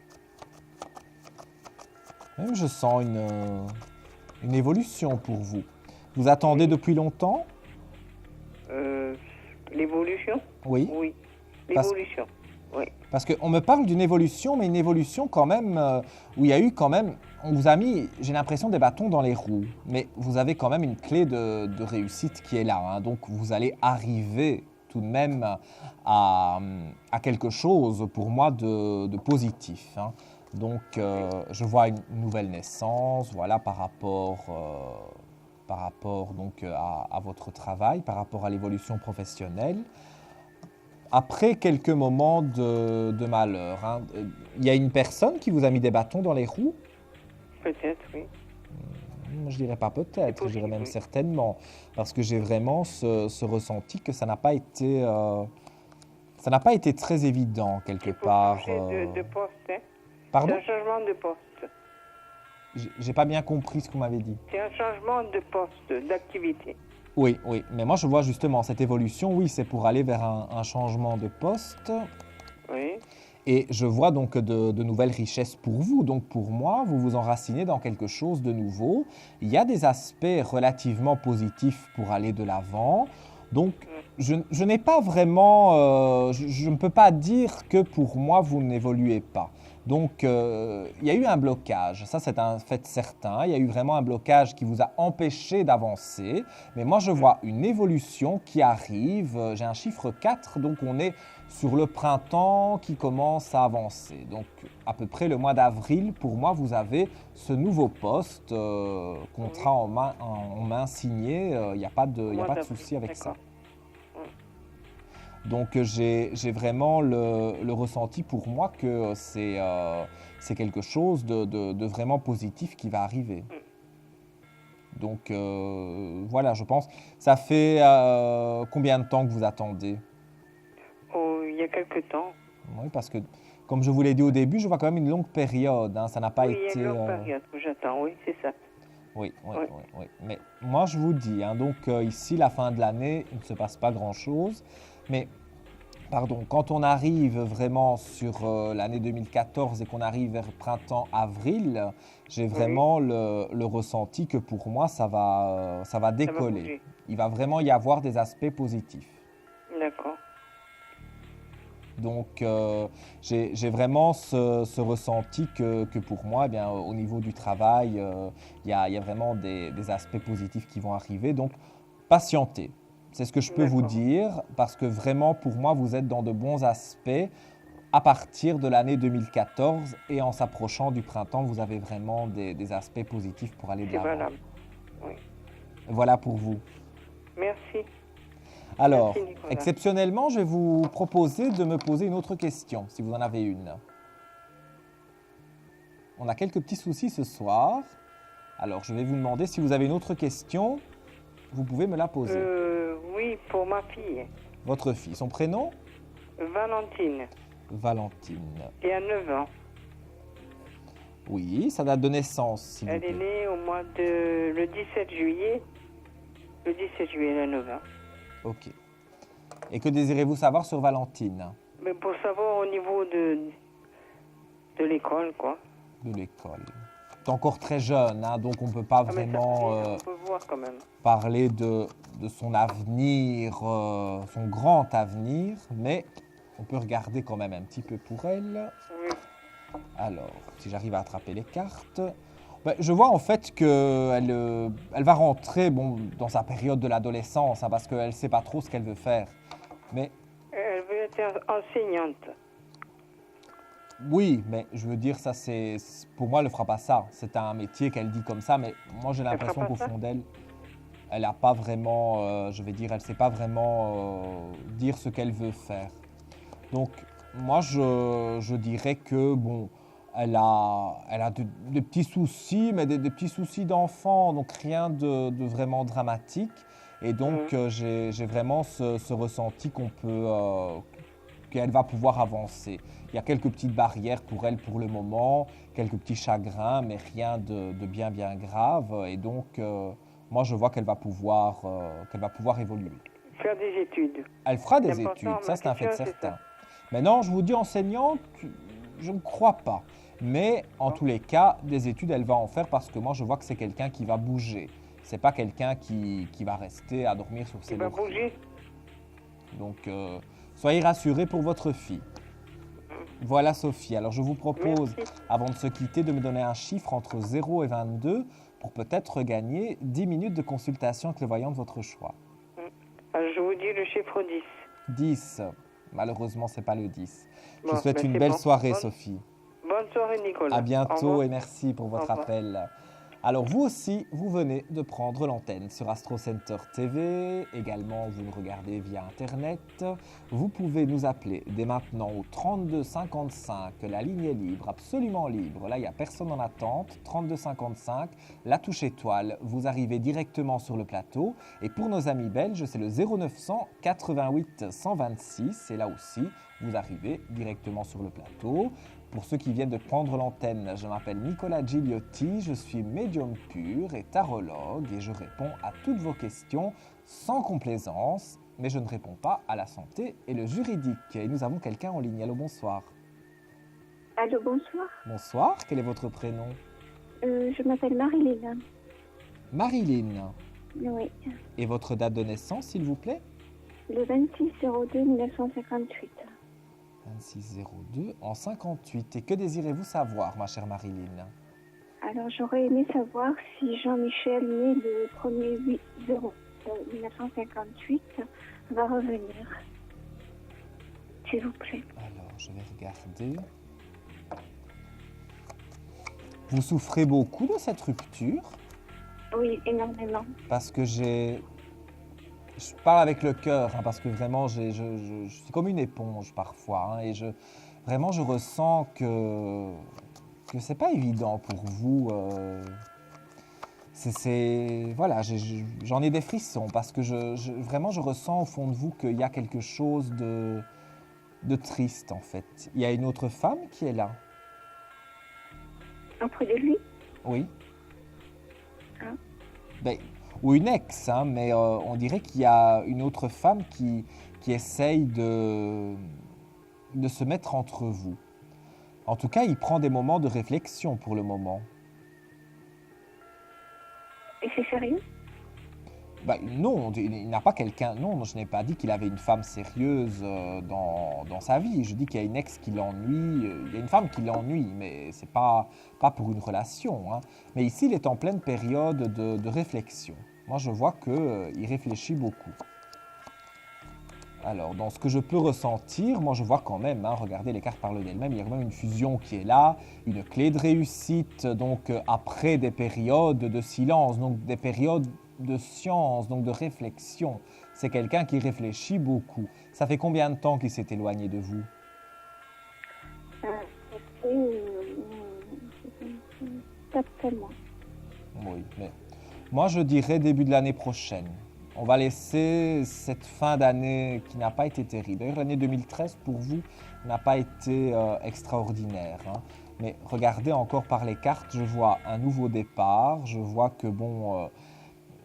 Même je sens une évolution pour vous. Vous attendez depuis longtemps? L'évolution? Oui. Oui, l'évolution. Oui. Parce qu'on me parle d'une évolution, mais une évolution quand même où il y a eu quand même, on vous a mis, j'ai l'impression, des bâtons dans les roues. Mais vous avez quand même une clé de réussite qui est là. Hein. Donc vous allez arriver tout de même à quelque chose pour moi de positif. Hein. Donc je vois une nouvelle naissance, voilà, par rapport donc, à votre travail, par rapport à l'évolution professionnelle. Après quelques moments de malheur, hein, il y a une personne qui vous a mis des bâtons dans les roues? Peut-être, oui. Je dirais pas peut-être, je dirais même oui. certainement, parce que j'ai vraiment ce ressenti que ça n'a pas été très évident quelque part. De poste, hein. Pardon? C'est un changement de poste. J'ai pas bien compris ce que vous m'avez dit. C'est un changement de poste, d'activité. Oui, oui, mais moi je vois justement cette évolution, oui, c'est pour aller vers un changement de poste. Oui. Et je vois donc de nouvelles richesses pour vous. Donc pour moi, vous vous enracinez dans quelque chose de nouveau. Il y a des aspects relativement positifs pour aller de l'avant. Donc je n'ai pas vraiment, je ne peux pas dire que pour moi vous n'évoluez pas. Donc il y a eu un blocage, ça c'est un fait certain. Il y a eu vraiment un blocage qui vous a empêché d'avancer. Mais moi je vois une évolution qui arrive. J'ai un chiffre 4, donc on est sur le printemps qui commence à avancer. Donc à peu près le mois d'avril, pour moi, vous avez ce nouveau poste, contrat en main signé. Il n'y a pas de souci avec ça. Donc j'ai vraiment le ressenti pour moi que c'est quelque chose de vraiment positif qui va arriver. Donc voilà, je pense. Ça fait combien de temps que vous attendez? Oh, il y a quelque temps. Oui, parce que comme je vous l'ai dit au début, je vois quand même une longue période. Hein, ça n'a pas été... Oui, il y a une longue période que j'attends, oui, c'est ça. Oui. Mais moi, je vous dis, hein, donc ici, la fin de l'année, il ne se passe pas grand-chose. Mais, pardon, quand on arrive vraiment sur l'année 2014 et qu'on arrive vers printemps-avril, j'ai vraiment le ressenti que pour moi, ça va décoller. Il va vraiment y avoir des aspects positifs. D'accord. Donc, j'ai vraiment ce ressenti que pour moi, eh bien, au niveau du travail, il y a vraiment des aspects positifs qui vont arriver. Donc, patientez. C'est ce que je peux vous dire, parce que vraiment, pour moi, vous êtes dans de bons aspects. à partir de l'année 2014 et en s'approchant du printemps, vous avez vraiment des aspects positifs pour aller de C'est l'avant. valable. Oui. Voilà pour vous. Merci. Alors, Merci, Nicolas. exceptionnellement, je vais vous proposer de me poser une autre question, si vous en avez une. On a quelques petits soucis ce soir. Alors, je vais vous demander si vous avez une autre question, vous pouvez me la poser. Oui, pour ma fille, Votre fille, son prénom? Valentine, Valentine. qui a 9 ans. Oui, sa date de naissance, s'il vous Elle est plaît. née au mois de... le 17 juillet. Le 17 juillet, elle a 9 ans. Ok. Et que désirez-vous savoir sur Valentine Mais pour savoir au niveau de l'école, quoi. de l'école? C'est encore très jeune, hein, donc on ne peut pas Ah, mais ça, vraiment on peut voir quand même. parler de son avenir, son grand avenir, mais on peut regarder quand même un petit peu pour elle. Oui. Alors, si j'arrive à attraper les cartes, ben, je vois en fait qu'elle elle va rentrer dans sa période de l'adolescence, hein, parce qu'elle ne sait pas trop ce qu'elle veut faire. Mais Elle veut être enseignante. oui, mais je veux dire, ça c'est pour moi, elle ne fera pas ça. C'est un métier qu'elle dit comme ça, mais moi j'ai Elle fera l'impression pas qu'au ça fond d'elle, elle n'a pas vraiment, je vais dire, elle ne sait pas vraiment dire ce qu'elle veut faire. Donc, moi, je dirais que, bon, elle a des petits soucis, mais des petits soucis d'enfant, donc rien de vraiment dramatique. Et donc, j'ai vraiment ce ressenti qu'elle va pouvoir avancer. Il y a quelques petites barrières pour elle pour le moment, quelques petits chagrins, mais rien de bien, bien grave. Et donc, moi, je vois qu'elle va pouvoir évoluer. Faire des études. Elle fera des L'important, études, ma ça c'est un fait question, c'est certain. ça. Maintenant, je vous dis enseignante, je ne crois pas. Mais en tous les cas, des études, elle va en faire parce que moi, je vois que c'est quelqu'un qui va bouger. C'est pas quelqu'un qui va rester à dormir sur ses Il va lauriers. bouger. Donc, soyez rassurés pour votre fille. Voilà Sophie. Alors, je vous propose, Merci. avant de se quitter, de me donner un chiffre entre 0 et 22 pour peut-être gagner 10 minutes de consultation avec le voyant de votre choix. Alors, je vous dis le chiffre 10. 10. Malheureusement, c'est pas le 10. Je vous Bon, souhaite ben, une c'est belle bon. soirée, Bonne- Sophie. Bonne soirée, Nicolas. À Au bientôt revoir. et merci pour votre Au revoir. appel. Alors vous aussi, vous venez de prendre l'antenne sur Astro Center TV. Également, vous nous regardez via Internet. Vous pouvez nous appeler dès maintenant au 32 55. La ligne est libre, absolument libre. Là, il n'y a personne en attente. 32 55, la touche étoile. Vous arrivez directement sur le plateau. Et pour nos amis belges, c'est le 0900 88 126. Et là aussi, vous arrivez directement sur le plateau. Pour ceux qui viennent de prendre l'antenne, je m'appelle Nicolas Gigliotti, je suis médium pur et tarologue et je réponds à toutes vos questions sans complaisance, mais je ne réponds pas à la santé et le juridique. Et nous avons quelqu'un en ligne. Allô, bonsoir. Allô, bonsoir. Bonsoir, quel est votre prénom? Je m'appelle Marilyn. Marilyn. Oui. Et votre date de naissance, s'il vous plaît? Le 26/02/1958. 2602 en 58. Et que désirez-vous savoir, ma chère Marilyn? Alors, j'aurais aimé savoir si Jean-Michel, né le 1er/8/1958, va revenir. S'il vous plaît. Alors, je vais regarder. Vous souffrez beaucoup de cette rupture? Oui, énormément. Parce que je parle avec le cœur, hein, parce que vraiment, je suis comme une éponge parfois, hein, et vraiment, je ressens que c'est pas évident pour vous. Voilà, j'en ai des frissons, parce que vraiment, je ressens au fond de vous qu'il y a quelque chose de triste, en fait. Il y a une autre femme qui est là. Auprès de lui? Oui. Ah. Ben, ou une ex, hein, mais on dirait qu'il y a une autre femme qui essaye de se mettre entre vous. En tout cas, il prend des moments de réflexion pour le moment. Et c'est sérieux? Ben, non, il n'a pas quelqu'un... Non, je n'ai pas dit qu'il avait une femme sérieuse dans sa vie. Je dis qu'il y a une ex qui l'ennuie. Il y a une femme qui l'ennuie, mais c'est pas pour une relation, hein. Mais ici, il est en pleine période de réflexion. Moi, je vois qu'il réfléchit beaucoup. Alors, dans ce que je peux ressentir, moi je vois quand même, regardez, les cartes parlent d'elles-mêmes, il y a quand même une fusion qui est là, une clé de réussite, donc après des périodes de silence, donc des périodes de science, donc de réflexion. C'est quelqu'un qui réfléchit beaucoup. Ça fait combien de temps qu'il s'est éloigné de vous? Ça fait 4 mois. Oui, mais moi je dirais début de l'année prochaine. On va laisser cette fin d'année qui n'a pas été terrible. D'ailleurs, l'année 2013, pour vous, n'a pas été extraordinaire. Mais regardez encore par les cartes, je vois un nouveau départ. Je vois que,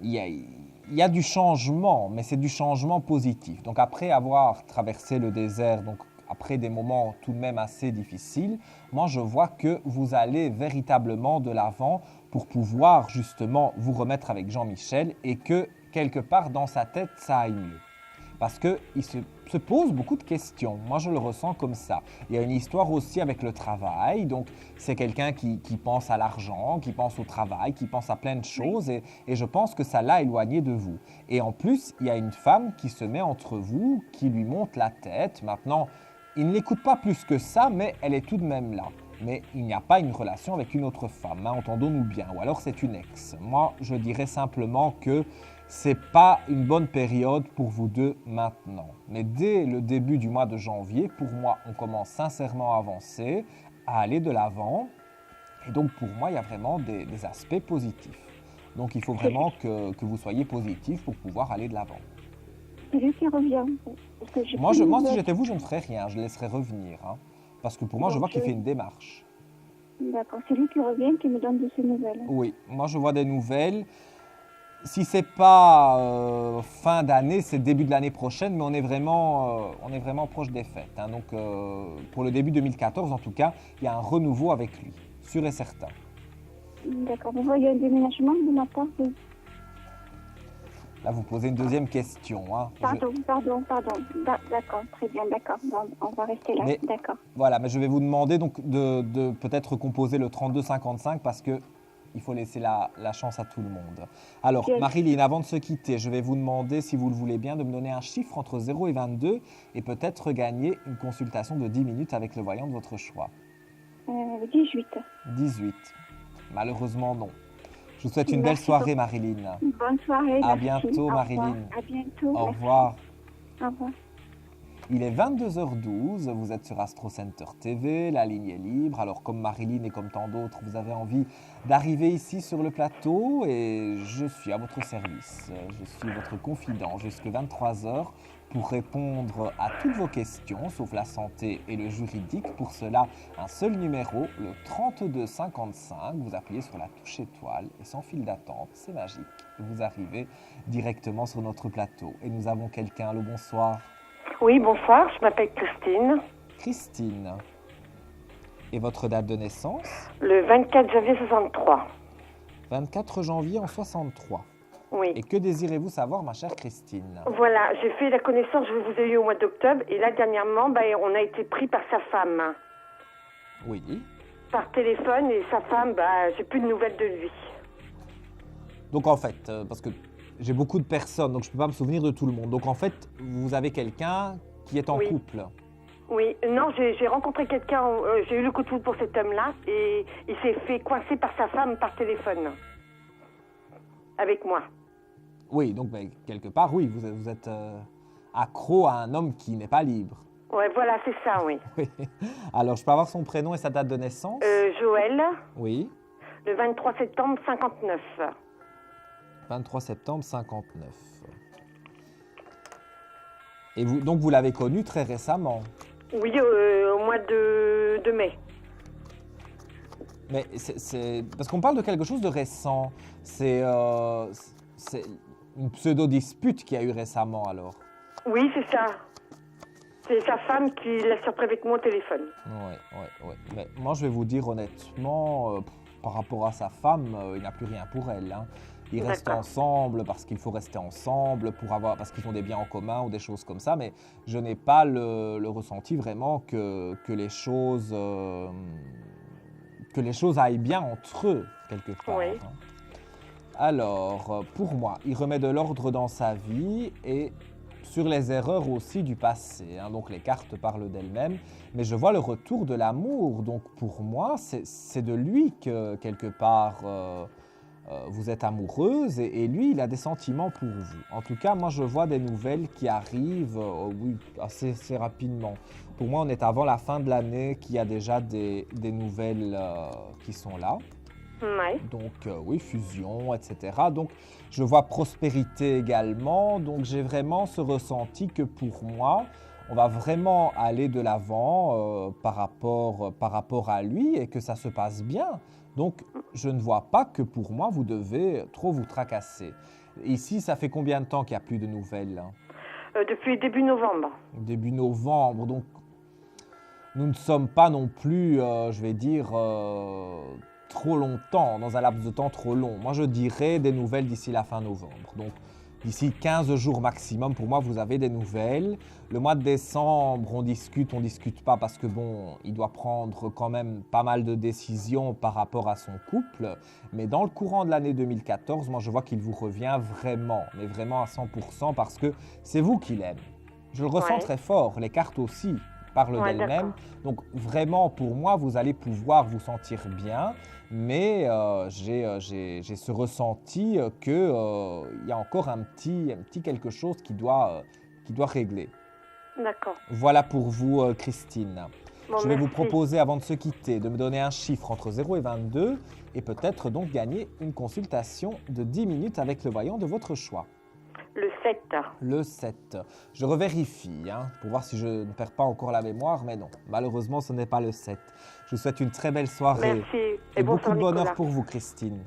il y a du changement, mais c'est du changement positif. Donc, après avoir traversé le désert, donc après des moments tout de même assez difficiles, moi, je vois que vous allez véritablement de l'avant pour pouvoir justement vous remettre avec Jean-Michel et que quelque part dans sa tête, ça aille mieux. Parce qu'il se pose beaucoup de questions. Moi, je le ressens comme ça. Il y a une histoire aussi avec le travail. Donc, c'est quelqu'un qui pense à l'argent, qui pense au travail, qui pense à plein de choses. Et je pense que ça l'a éloigné de vous. Et en plus, il y a une femme qui se met entre vous, qui lui monte la tête. Maintenant, il ne l'écoute pas plus que ça, mais elle est tout de même là. Mais il n'y a pas une relation avec une autre femme, entendons-nous bien. Ou alors, c'est une ex. Moi, je dirais simplement que c'est pas une bonne période pour vous deux maintenant. Mais dès le début du mois de janvier, pour moi, on commence sincèrement à avancer, à aller de l'avant. Et donc, pour moi, il y a vraiment des aspects positifs. Donc, il faut vraiment que vous soyez positif pour pouvoir aller de l'avant. C'est lui qui revient. Moi, si j'étais vous, je ne ferais rien. Je laisserais revenir. Parce que pour moi, je vois qu'il fait une démarche. D'accord. C'est lui qui revient, qui me donne de ses nouvelles. Oui, moi, je vois des nouvelles. Si ce n'est pas fin d'année, c'est début de l'année prochaine, mais on est vraiment proche des fêtes. Donc, pour le début 2014, en tout cas, il y a un renouveau avec lui, sûr et certain. D'accord. Vous voyez un déménagement de ma part? Là, vous posez une deuxième question. Pardon. D'accord, très bien, d'accord. On va rester là, d'accord. Voilà, mais je vais vous demander donc de peut-être composer le 3255 parce que il faut laisser la chance à tout le monde. Alors, Marilyn, avant de se quitter, je vais vous demander, si vous le voulez bien, de me donner un chiffre entre 0 et 22 et peut-être gagner une consultation de 10 minutes avec le voyant de votre choix. 18. 18. Malheureusement, non. Je vous souhaite une belle soirée, Marilyn. Bonne soirée. À bientôt, Marilyn. À bientôt. Au revoir. Au revoir. Il est 22h12, vous êtes sur Astro Center TV, la ligne est libre. Alors comme Marilyn et comme tant d'autres, vous avez envie d'arriver ici sur le plateau et je suis à votre service. Je suis votre confident jusqu'à 23h pour répondre à toutes vos questions, sauf la santé et le juridique. Pour cela, un seul numéro, le 3255. Vous appuyez sur la touche étoile et sans fil d'attente, c'est magique. Vous arrivez directement sur notre plateau. Et nous avons quelqu'un. Allô, bonsoir. Oui, bonsoir, je m'appelle Christine. Christine. Et votre date de naissance? Le 24 janvier 63. 24 janvier en 63. Oui. Et que désirez-vous savoir, ma chère Christine? Voilà, j'ai fait la connaissance, je vous ai eu au mois d'octobre, et là, dernièrement, on a été pris par sa femme. Oui. Par téléphone, et sa femme, j'ai plus de nouvelles de lui. Donc en fait, parce que j'ai beaucoup de personnes, donc je ne peux pas me souvenir de tout le monde. Donc en fait, vous avez quelqu'un qui est en couple. Oui, non, j'ai rencontré quelqu'un, j'ai eu le coup de foudre pour cet homme-là, et il s'est fait coincer par sa femme par téléphone. Avec moi. Oui, donc quelque part, oui, vous êtes accro à un homme qui n'est pas libre. Ouais, voilà, c'est ça, oui. Oui. Alors, je peux avoir son prénom et sa date de naissance? Joël. Oui. Le 23 septembre 59. 23 septembre 59. Et vous, donc, vous l'avez connu très récemment? Oui, au mois de mai. Mais c'est parce qu'on parle de quelque chose de récent. C'est une pseudo-dispute qu'il y a eu récemment, alors? Oui, c'est ça. C'est sa femme qui l'a surpris avec moi au téléphone. Oui. Mais moi, je vais vous dire honnêtement, par rapport à sa femme, il n'a plus rien pour elle. Ils restent ensemble parce qu'il faut rester ensemble, parce qu'ils ont des biens en commun ou des choses comme ça, mais je n'ai pas le ressenti vraiment que les choses aillent bien entre eux, quelque part. Oui. Alors, pour moi, il remet de l'ordre dans sa vie et sur les erreurs aussi du passé. Hein. Donc les cartes parlent d'elles-mêmes, mais je vois le retour de l'amour. Donc pour moi, c'est de lui que quelque part vous êtes amoureuse et lui, il a des sentiments pour vous. En tout cas, moi je vois des nouvelles qui arrivent oui, assez rapidement. Pour moi, on est avant la fin de l'année qu'il y a déjà des nouvelles qui sont là. Ouais. Donc oui, fusion, etc. Donc je vois prospérité également. Donc j'ai vraiment ce ressenti que pour moi, on va vraiment aller de l'avant par rapport à lui et que ça se passe bien. Donc je ne vois pas que pour moi, vous devez trop vous tracasser. Ici, ça fait combien de temps qu'il n'y a plus de nouvelles? Depuis début novembre. Début novembre, donc nous ne sommes pas non plus, je vais dire, trop longtemps, dans un laps de temps trop long. Moi, je dirais des nouvelles d'ici la fin novembre. Donc, d'ici 15 jours maximum, pour moi, vous avez des nouvelles. Le mois de décembre, on discute pas parce que bon, il doit prendre quand même pas mal de décisions par rapport à son couple. Mais dans le courant de l'année 2014, moi, je vois qu'il vous revient vraiment, mais vraiment à 100% parce que c'est vous qu'il aime. Je le ressens très fort, les cartes aussi parlent d'elles-mêmes. Donc vraiment, pour moi, vous allez pouvoir vous sentir bien, mais j'ai ce ressenti qu'il y a encore un petit quelque chose qui doit régler. D'accord. Voilà pour vous, Christine. Bon, je vais merci. vous proposer, avant de se quitter, de me donner un chiffre entre 0 et 22 et peut-être donc gagner une consultation de 10 minutes avec le voyant de votre choix. Le 7. Le 7. Je revérifie pour voir si je ne perds pas encore la mémoire, mais non, malheureusement, ce n'est pas le 7. Je vous souhaite une très belle soirée. Merci. Et beaucoup bonsoir, de bonheur Nicolas. pour vous, Christine.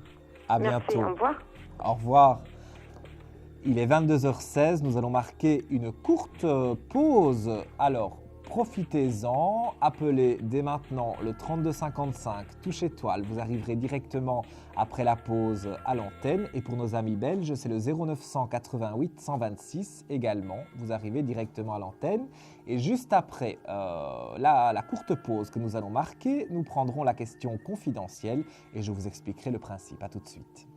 À Merci. bientôt. Au revoir. Au revoir. Il est 22h16, nous allons marquer une courte pause. Alors, profitez-en, appelez dès maintenant le 3255 touche étoile. Vous arriverez directement après la pause à l'antenne. Et pour nos amis belges, c'est le 0988 126 également. Vous arrivez directement à l'antenne. Et juste après la courte pause que nous allons marquer, nous prendrons la question confidentielle et je vous expliquerai le principe. À tout de suite.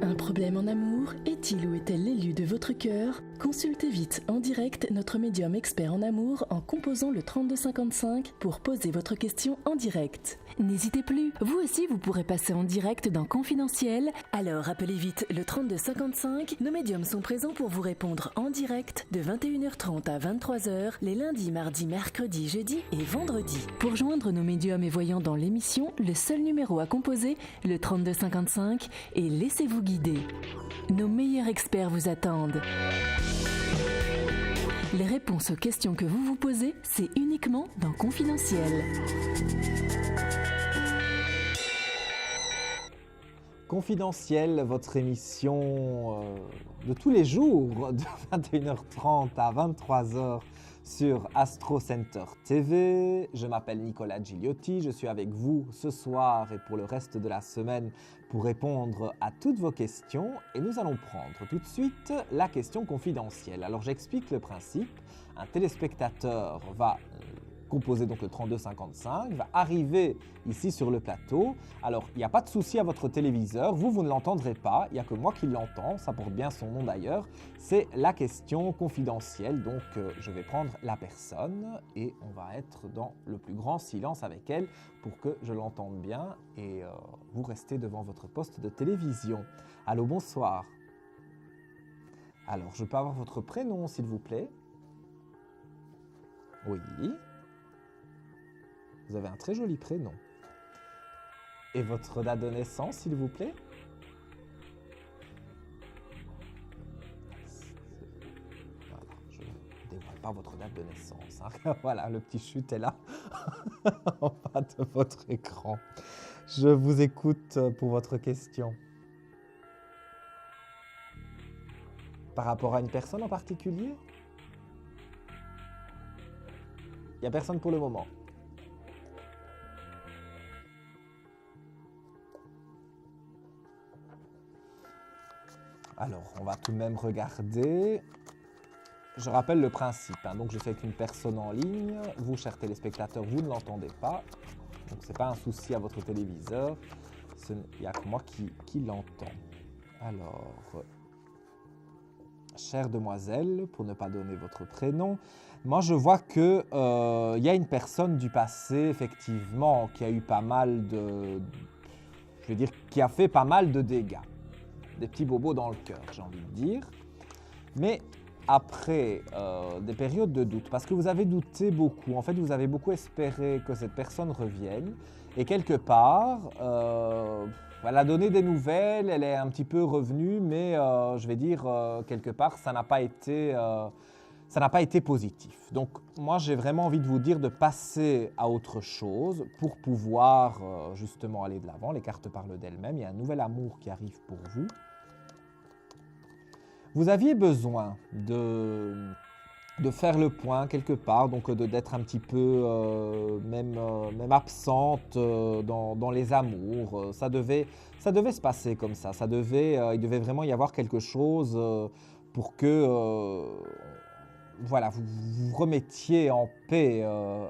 Un problème en amour? Est-il ou est-elle l'élu de votre cœur? Consultez vite en direct notre médium expert en amour en composant le 3255 pour poser votre question en direct. N'hésitez plus, vous aussi vous pourrez passer en direct dans Confidentiel. Alors appelez vite le 3255. Nos médiums sont présents pour vous répondre en direct de 21h30 à 23h les lundis, mardis, mercredis, jeudis et vendredis. Pour joindre nos médiums et voyants dans l'émission, le seul numéro à composer, le 3255, et laissez-vous guider. Nos meilleurs experts vous attendent. Les réponses aux questions que vous vous posez, c'est uniquement dans Confidentiel. Confidentiel, votre émission de tous les jours, de 21h30 à 23h sur Astro Center TV. Je m'appelle Nicolas Gigliotti, je suis avec vous ce soir et pour le reste de la semaine pour répondre à toutes vos questions. Et nous allons prendre tout de suite la question confidentielle. Alors j'explique le principe. Un téléspectateur va composer donc le 3255, va arriver ici sur le plateau. Alors, il n'y a pas de souci à votre téléviseur, vous ne l'entendrez pas, il n'y a que moi qui l'entends, ça porte bien son nom d'ailleurs. C'est la question confidentielle, donc je vais prendre la personne et on va être dans le plus grand silence avec elle pour que je l'entende bien et vous restez devant votre poste de télévision. Allô, bonsoir. Alors, je peux avoir votre prénom, s'il vous plaît? Oui. Vous avez un très joli prénom. Et votre date de naissance, s'il vous plaît? Voilà, je ne dévoile pas votre date de naissance. Voilà, le petit chute est là, en bas de votre écran. Je vous écoute pour votre question. Par rapport à une personne en particulier? Il n'y a personne pour le moment. Alors, on va tout de même regarder. Je rappelle le principe. Donc, je suis avec une personne en ligne. Vous, chers téléspectateurs, vous ne l'entendez pas. Donc, ce n'est pas un souci à votre téléviseur. Il n'y a que moi qui l'entends. Alors, chère demoiselle, pour ne pas donner votre prénom, moi je vois qu'il y a une personne du passé, effectivement, qui a eu pas mal de... Je veux dire, qui a fait pas mal de dégâts. Des petits bobos dans le cœur, j'ai envie de dire. Mais après des périodes de doute, parce que vous avez douté beaucoup, en fait vous avez beaucoup espéré que cette personne revienne, et quelque part, elle a donné des nouvelles, elle est un petit peu revenue, mais je vais dire, quelque part, ça n'a pas été positif. Donc moi j'ai vraiment envie de vous dire de passer à autre chose pour pouvoir justement aller de l'avant. Les cartes parlent d'elles-mêmes, il y a un nouvel amour qui arrive pour vous. Vous aviez besoin de faire le point quelque part, donc d'être un petit peu même absente dans les amours. Ça devait se passer comme ça. Il devait vraiment y avoir quelque chose pour que voilà, vous vous remettiez en paix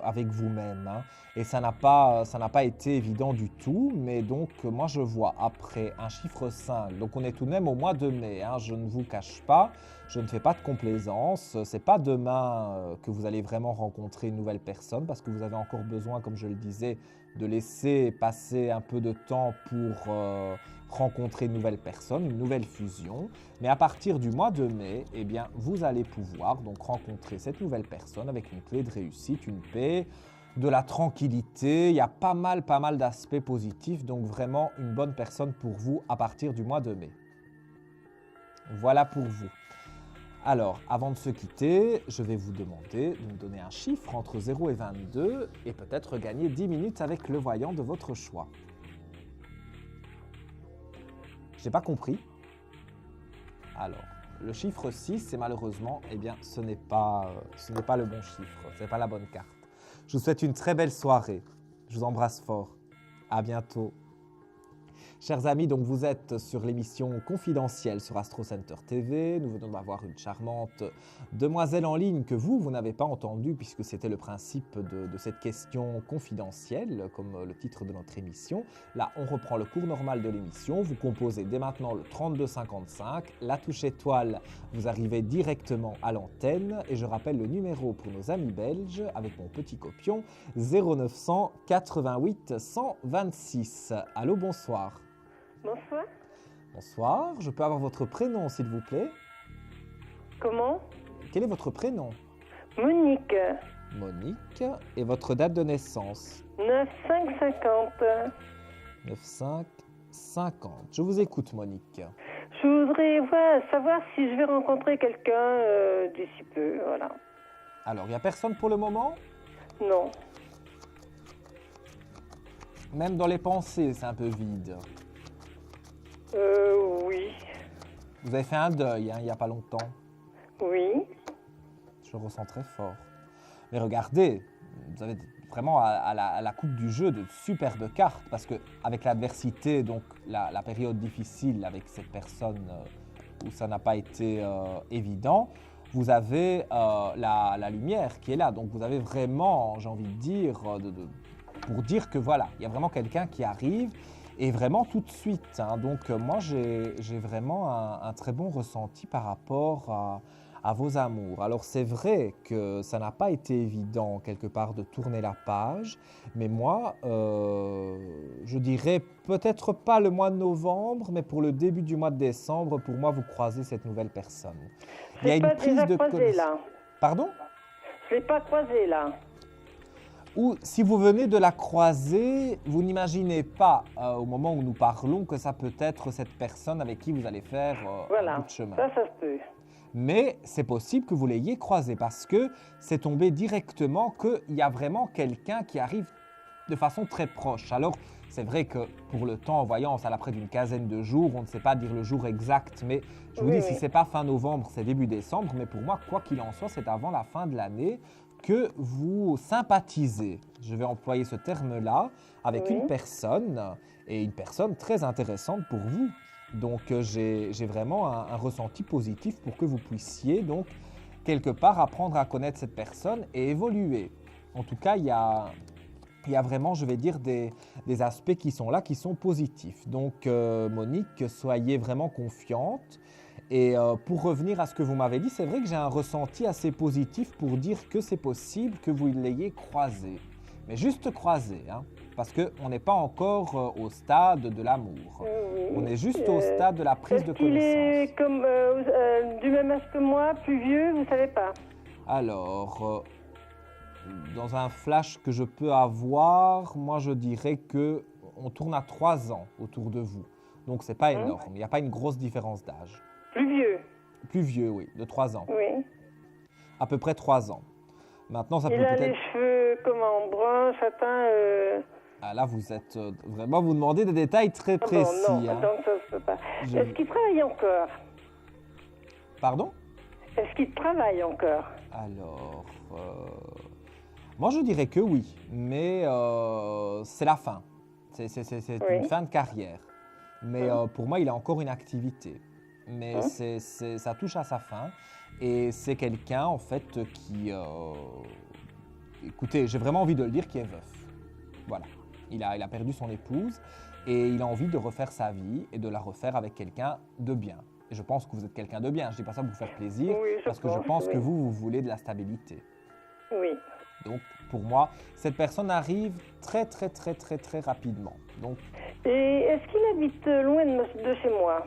avec vous-même. Hein. Et ça n'a pas été évident du tout. Mais donc, moi, je vois après un chiffre 5. Donc, on est tout de même au mois de mai. Hein, je ne vous cache pas. Je ne fais pas de complaisance. Ce n'est pas demain que vous allez vraiment rencontrer une nouvelle personne parce que vous avez encore besoin, comme je le disais, de laisser passer un peu de temps pour rencontrer une nouvelle personne, une nouvelle fusion. Mais à partir du mois de mai, eh bien, vous allez pouvoir donc rencontrer cette nouvelle personne avec une clé de réussite, une paix, de la tranquillité. Il y a pas mal d'aspects positifs, donc vraiment une bonne personne pour vous à partir du mois de mai. Voilà pour vous. Alors, avant de se quitter, je vais vous demander de me donner un chiffre entre 0 et 22 et peut-être gagner 10 minutes avec le voyant de votre choix. Je n'ai pas compris. Alors, le chiffre 6, c'est malheureusement, eh bien, ce n'est pas le bon chiffre, ce n'est pas la bonne carte. Je vous souhaite une très belle soirée. Je vous embrasse fort. À bientôt. Chers amis, donc vous êtes sur l'émission Confidentielle sur Astro Center TV. Nous venons d'avoir une charmante demoiselle en ligne que vous n'avez pas entendue puisque c'était le principe de cette question confidentielle, comme le titre de notre émission. Là, on reprend le cours normal de l'émission. Vous composez dès maintenant le 3255, la touche étoile, vous arrivez directement à l'antenne. Et je rappelle le numéro pour nos amis belges avec mon petit copion 0900 88 126. Allô, bonsoir. Bonsoir. Bonsoir, je peux avoir votre prénom s'il vous plaît? Comment? Quel est votre prénom? Monique. Monique. Et votre date de naissance? 9550. 9550. Je vous écoute Monique. Je voudrais savoir si je vais rencontrer quelqu'un d'ici peu, voilà. Alors, il n'y a personne pour le moment? Non. Même dans les pensées, c'est un peu vide. Oui. Vous avez fait un deuil, hein, il n'y a pas longtemps. Oui. Je le ressens très fort. Mais regardez, vous avez vraiment à la coupe du jeu de superbes cartes, parce qu'avec l'adversité, donc la période difficile avec cette personne où ça n'a pas été évident, vous avez la lumière qui est là. Donc vous avez vraiment, j'ai envie de dire, pour dire que voilà, il y a vraiment quelqu'un qui arrive, et vraiment tout de suite. Hein. Donc moi, j'ai vraiment un très bon ressenti par rapport à vos amours. Alors c'est vrai que ça n'a pas été évident quelque part de tourner la page, mais moi, je dirais peut-être pas le mois de novembre, mais pour le début du mois de décembre, pour moi, vous croisez cette nouvelle personne. Il y a une prise de connaissance. Là. Pardon? Je ne l'ai pas croisée là. Ou si vous venez de la croiser, vous n'imaginez pas au moment où nous parlons que ça peut être cette personne avec qui vous allez faire un bout de chemin. Ça se peut. Mais c'est possible que vous l'ayez croisé parce que c'est tombé directement qu'il y a vraiment quelqu'un qui arrive de façon très proche. Alors, c'est vrai que pour le temps en voyance, à l'après d'une quinzaine de jours, on ne sait pas dire le jour exact, mais je vous dis, si ce n'est pas fin novembre, c'est début décembre. Mais pour moi, quoi qu'il en soit, c'est avant la fin de l'année que vous sympathisez, je vais employer ce terme-là, avec une personne, et une personne très intéressante pour vous. Donc j'ai vraiment un ressenti positif pour que vous puissiez donc quelque part apprendre à connaître cette personne et évoluer. En tout cas, il y a vraiment, je vais dire, des aspects qui sont là, qui sont positifs. Donc Monique, soyez vraiment confiante. Et pour revenir à ce que vous m'avez dit, c'est vrai que j'ai un ressenti assez positif pour dire que c'est possible que vous l'ayez croisé. Mais juste croisé, hein, parce qu'on n'est pas encore au stade de l'amour. Oui. On est juste au stade de la prise de Est-ce qu'il connaissance. est comme, du même âge que moi, plus vieux, vous savez pas? Alors, dans un flash que je peux avoir, moi je dirais que on tourne à 3 ans autour de vous. Donc c'est pas énorme, il n'y a pas une grosse différence d'âge. Plus vieux? Plus vieux, oui, de 3 ans. Oui. À peu près 3 ans. Maintenant, ça peut Il a les peut-être... cheveux comment, brun, châtain Ah, là, vous êtes vraiment, vous demandez des détails très précis. Ah bon, non, hein. donc ça se peut pas. Est-ce qu'il travaille encore? Pardon? Est-ce qu'il travaille encore? Alors, moi je dirais que oui, mais c'est la fin. C'est Oui. une fin de carrière. Mais pour moi, il a encore une activité. Mais ça touche à sa fin. Et c'est quelqu'un, en fait, qui... écoutez, j'ai vraiment envie de le dire, qui est veuf. Voilà. Il a perdu son épouse et il a envie de refaire sa vie et de la refaire avec quelqu'un de bien. Et je pense que vous êtes quelqu'un de bien. Je ne dis pas ça pour vous faire plaisir, Oui, parce que je pense oui. que vous voulez de la stabilité. Oui. Donc, pour moi, cette personne arrive très rapidement. Donc, Et est-ce qu'il habite loin de chez moi?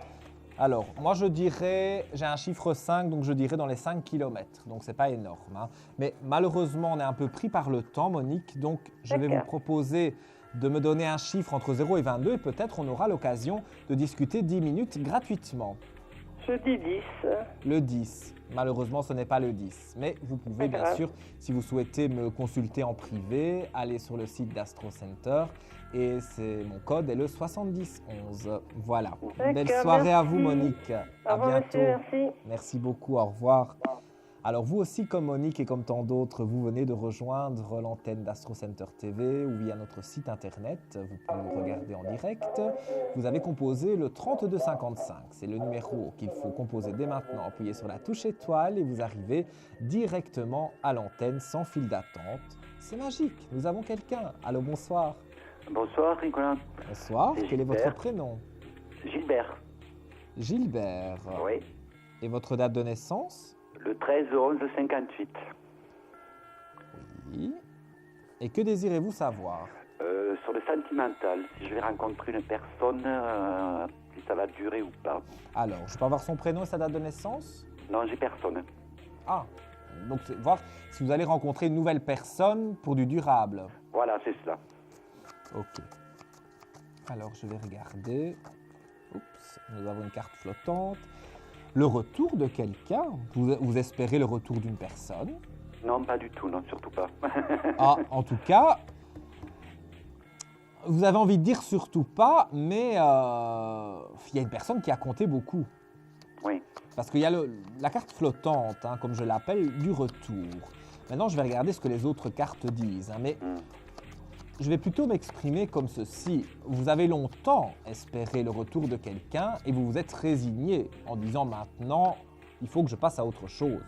alors, moi je dirais, j'ai un chiffre 5, donc je dirais dans les 5 km. Donc, c'est pas énorme. Hein. Mais malheureusement, on est un peu pris par le temps, Monique. Donc, je vais vous proposer de me donner un chiffre entre 0 et 22 et peut-être on aura l'occasion de discuter 10 minutes gratuitement. Je dis 10. Le 10. Malheureusement, ce n'est pas le 10. Mais vous pouvez, bien sûr, si vous souhaitez me consulter en privé, aller sur le site d'Astro Center. Et mon code est le 7011. Voilà. Belle soirée à vous, Monique. À bientôt. Merci. Merci beaucoup. Au revoir. Alors, vous aussi, comme Monique et comme tant d'autres, vous venez de rejoindre l'antenne d'Astro Center TV ou via notre site internet. Vous pouvez nous regarder en direct. Vous avez composé le 3255. C'est le numéro qu'il faut composer dès maintenant. Appuyez sur la touche étoile et vous arrivez directement à l'antenne sans fil d'attente. C'est magique. Nous avons quelqu'un. Allô, bonsoir. Bonsoir, Nicolas. Bonsoir. Quel est votre prénom? Gilbert. Gilbert. Oui. Et votre date de naissance? Le 13/11/58. Oui. Et que désirez-vous savoir? Sur le sentimental, si je vais rencontrer une personne, si ça va durer ou pas. Alors, je peux avoir son prénom et sa date de naissance? Non, j'ai personne. Ah, donc c'est voir si vous allez rencontrer une nouvelle personne pour du durable. Voilà, c'est cela. Ok. Alors, je vais regarder. Oups, nous avons une carte flottante. Le retour de quelqu'un? Vous espérez le retour d'une personne? Non, pas du tout, non, surtout pas. Ah, en tout cas, vous avez envie de dire surtout pas, mais il y a une personne qui a compté beaucoup. Oui. Parce qu'il y a la carte flottante, hein, comme je l'appelle, du retour. Maintenant, je vais regarder ce que les autres cartes disent. Hein, mais je vais plutôt m'exprimer comme ceci. Vous avez longtemps espéré le retour de quelqu'un et vous vous êtes résigné en disant maintenant, il faut que je passe à autre chose.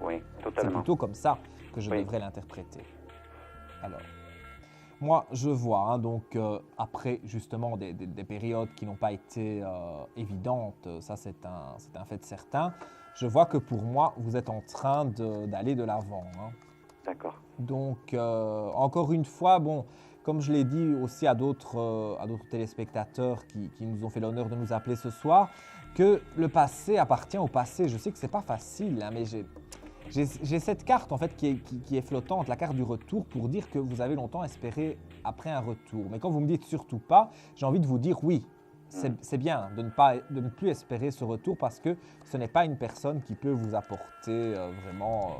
Oui, C'est totalement. plutôt comme ça que je devrais l'interpréter. Alors, moi, je vois, hein, donc après justement des périodes qui n'ont pas été évidentes, ça c'est un fait certain, je vois que pour moi, vous êtes en train d'aller de l'avant. Hein. D'accord. Donc, encore une fois, bon, comme je l'ai dit aussi à d'autres téléspectateurs qui nous ont fait l'honneur de nous appeler ce soir, que le passé appartient au passé. Je sais que c'est pas facile, hein, mais j'ai cette carte en fait qui est flottante, la carte du retour, pour dire que vous avez longtemps espéré après un retour. Mais quand vous me dites surtout pas, j'ai envie de vous dire oui. C'est bien de ne plus espérer ce retour parce que ce n'est pas une personne qui peut vous apporter vraiment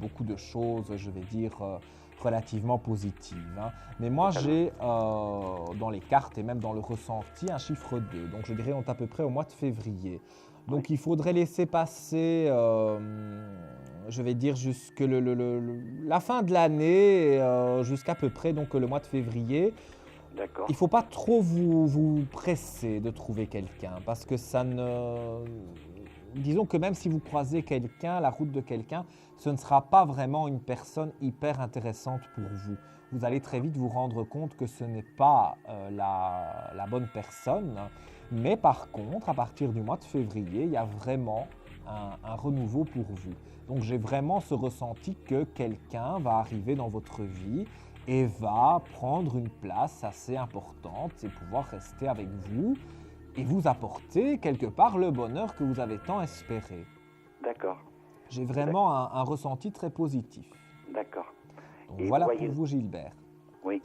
beaucoup de choses, je vais dire, relativement positives. Hein. Mais moi, j'ai dans les cartes et même dans le ressenti un chiffre 2. Donc, je dirais on est à peu près au mois de février. Donc, il faudrait laisser passer, je vais dire, jusque la fin de l'année, jusqu'à peu près donc, le mois de février. D'accord. Il ne faut pas trop vous presser de trouver quelqu'un parce que ça ne... Disons que même si vous croisez quelqu'un, la route de quelqu'un, ce ne sera pas vraiment une personne hyper intéressante pour vous. vous allez très vite vous rendre compte que ce n'est pas la bonne personne. Mais par contre, à partir du mois de février, il y a vraiment un renouveau pour vous. Donc j'ai vraiment ce ressenti que quelqu'un va arriver dans votre vie et va prendre une place assez importante et pouvoir rester avec vous et vous apporter quelque part le bonheur que vous avez tant espéré. D'accord. J'ai vraiment un ressenti très positif. D'accord. Donc voilà pour vous, Gilbert. Oui.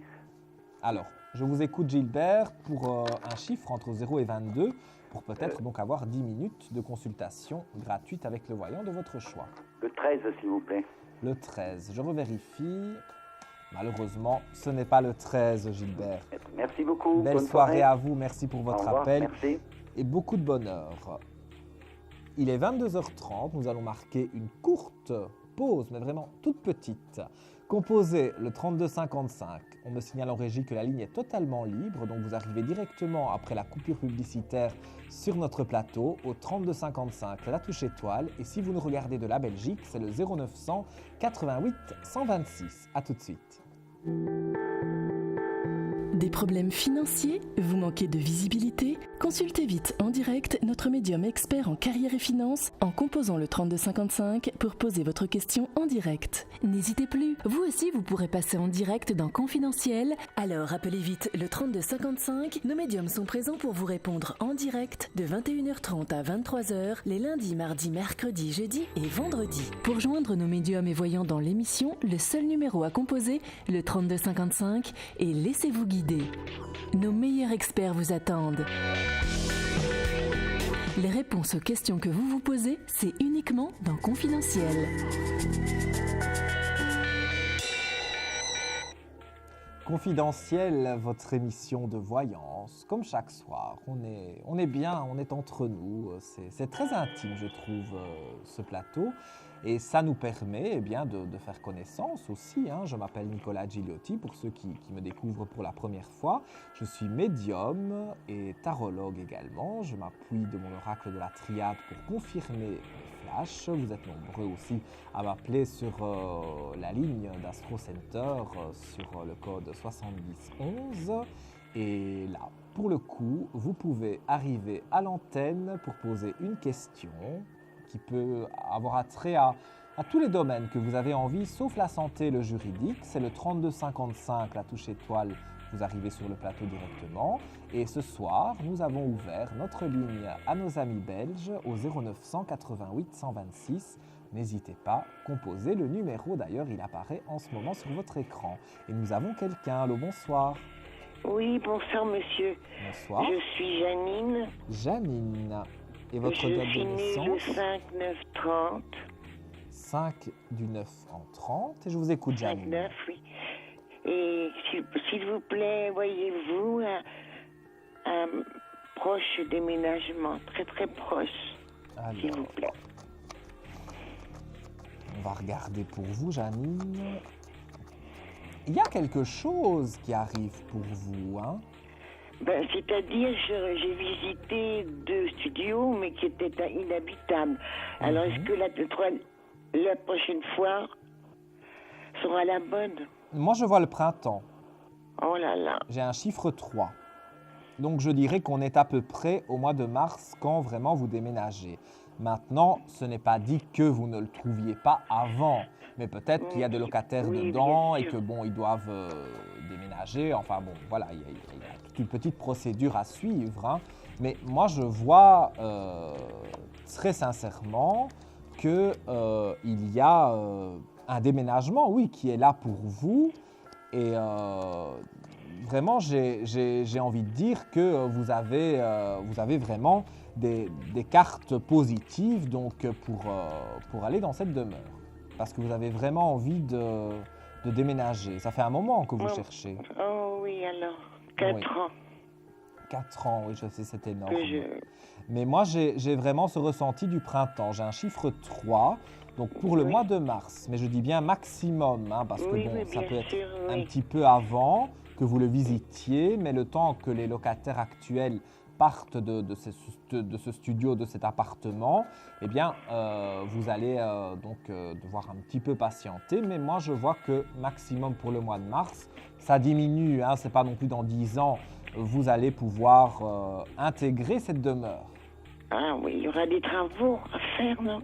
Alors, je vous écoute, Gilbert, pour un chiffre entre 0 et 22, pour peut-être donc avoir 10 minutes de consultation gratuite avec le voyant de votre choix. Le 13, s'il vous plaît. Le 13, je revérifie. Malheureusement, ce n'est pas le 13, Gilbert. Merci beaucoup. Belle Bonne soirée à vous, merci pour votre Au revoir, appel. merci. Et beaucoup de bonheur. Il est 22h30, nous allons marquer une courte pause, mais vraiment toute petite. Composez le 3255. On me signale en régie que la ligne est totalement libre, donc vous arrivez directement après la coupure publicitaire sur notre plateau au 3255, la touche étoile. Et si vous nous regardez de la Belgique, c'est le 0900 88 126. A tout de suite. Des problèmes financiers? Vous manquez de visibilité? Consultez vite en direct notre médium expert en carrière et finance en composant le 3255 pour poser votre question en direct. N'hésitez plus, vous aussi vous pourrez passer en direct dans Confidentiel. Alors appelez vite le 3255, nos médiums sont présents pour vous répondre en direct de 21h30 à 23h les lundis, mardis, mercredis, jeudis et vendredis. Pour joindre nos médiums et voyants dans l'émission, le seul numéro à composer, le 3255, et laissez-vous guider. Nos meilleurs experts vous attendent. Les réponses aux questions que vous vous posez, c'est uniquement dans Confidentiel. Confidentiel, votre émission de voyance, comme chaque soir. On est bien, on est entre nous. C'est très intime, je trouve, ce plateau. Et ça nous permet eh bien, de faire connaissance aussi. Je m'appelle Nicolas Gigliotti, pour ceux qui me découvrent pour la première fois. Je suis médium et tarologue également. Je m'appuie de mon oracle de la triade pour confirmer mes flashs. Vous êtes nombreux aussi à m'appeler sur la ligne d'Astro Center sur le code 7011. Et là, pour le coup, vous pouvez arriver à l'antenne pour poser une question qui peut avoir attrait à tous les domaines que vous avez envie, sauf la santé et le juridique. C'est le 3255, la touche étoile, vous arrivez sur le plateau directement. Et ce soir, nous avons ouvert notre ligne à nos amis belges au 0900 88 126. N'hésitez pas, composez le numéro, d'ailleurs il apparaît en ce moment sur votre écran. Et nous avons quelqu'un, allô, bonsoir. Oui, bonsoir monsieur. Bonsoir. Je suis Janine. Janine. Et votre date de naissance? Je suis née le 5-9-30. 5 du 9 en 30. Et je vous écoute, Janine. 5-9, oui. Et s'il vous plaît, voyez-vous un proche déménagement, très très proche, s'il vous plaît. On va regarder pour vous, Janine. Il y a quelque chose qui arrive pour vous, hein? C'est-à-dire, j'ai visité 2 studios, mais qui étaient inhabitables. Alors, est-ce que la prochaine fois sera la bonne? Moi, je vois le printemps. Oh là là. J'ai un chiffre 3. Donc, je dirais qu'on est à peu près au mois de mars quand vraiment vous déménagez. Maintenant, ce n'est pas dit que vous ne le trouviez pas avant. Mais peut-être qu'il y a des locataires dedans et que bon, ils doivent déménager. Enfin bon, voilà, il y a toute une petite procédure à suivre. Hein. Mais moi, je vois très sincèrement qu'il y a un déménagement, oui, qui est là pour vous. Et vraiment, j'ai envie de dire que vous avez vraiment des cartes positives donc, pour aller dans cette demeure. Parce que vous avez vraiment envie de déménager. Ça fait un moment que vous cherchez. Oh oui, alors, 4 ans. 4 ans, oui, je sais, c'est énorme. Mais moi, j'ai vraiment ce ressenti du printemps. J'ai un chiffre 3, donc pour le mois de mars. Mais je dis bien maximum, hein, parce que bon, ça peut être un petit peu avant que vous le visitiez. Mais le temps que les locataires actuels parte de ce studio, de cet appartement, eh bien, vous allez devoir un petit peu patienter. Mais moi, je vois que maximum pour le mois de mars, ça diminue. Ce n'est pas non plus dans 10 ans, vous allez pouvoir intégrer cette demeure. Ah oui, il y aura des travaux à faire, non?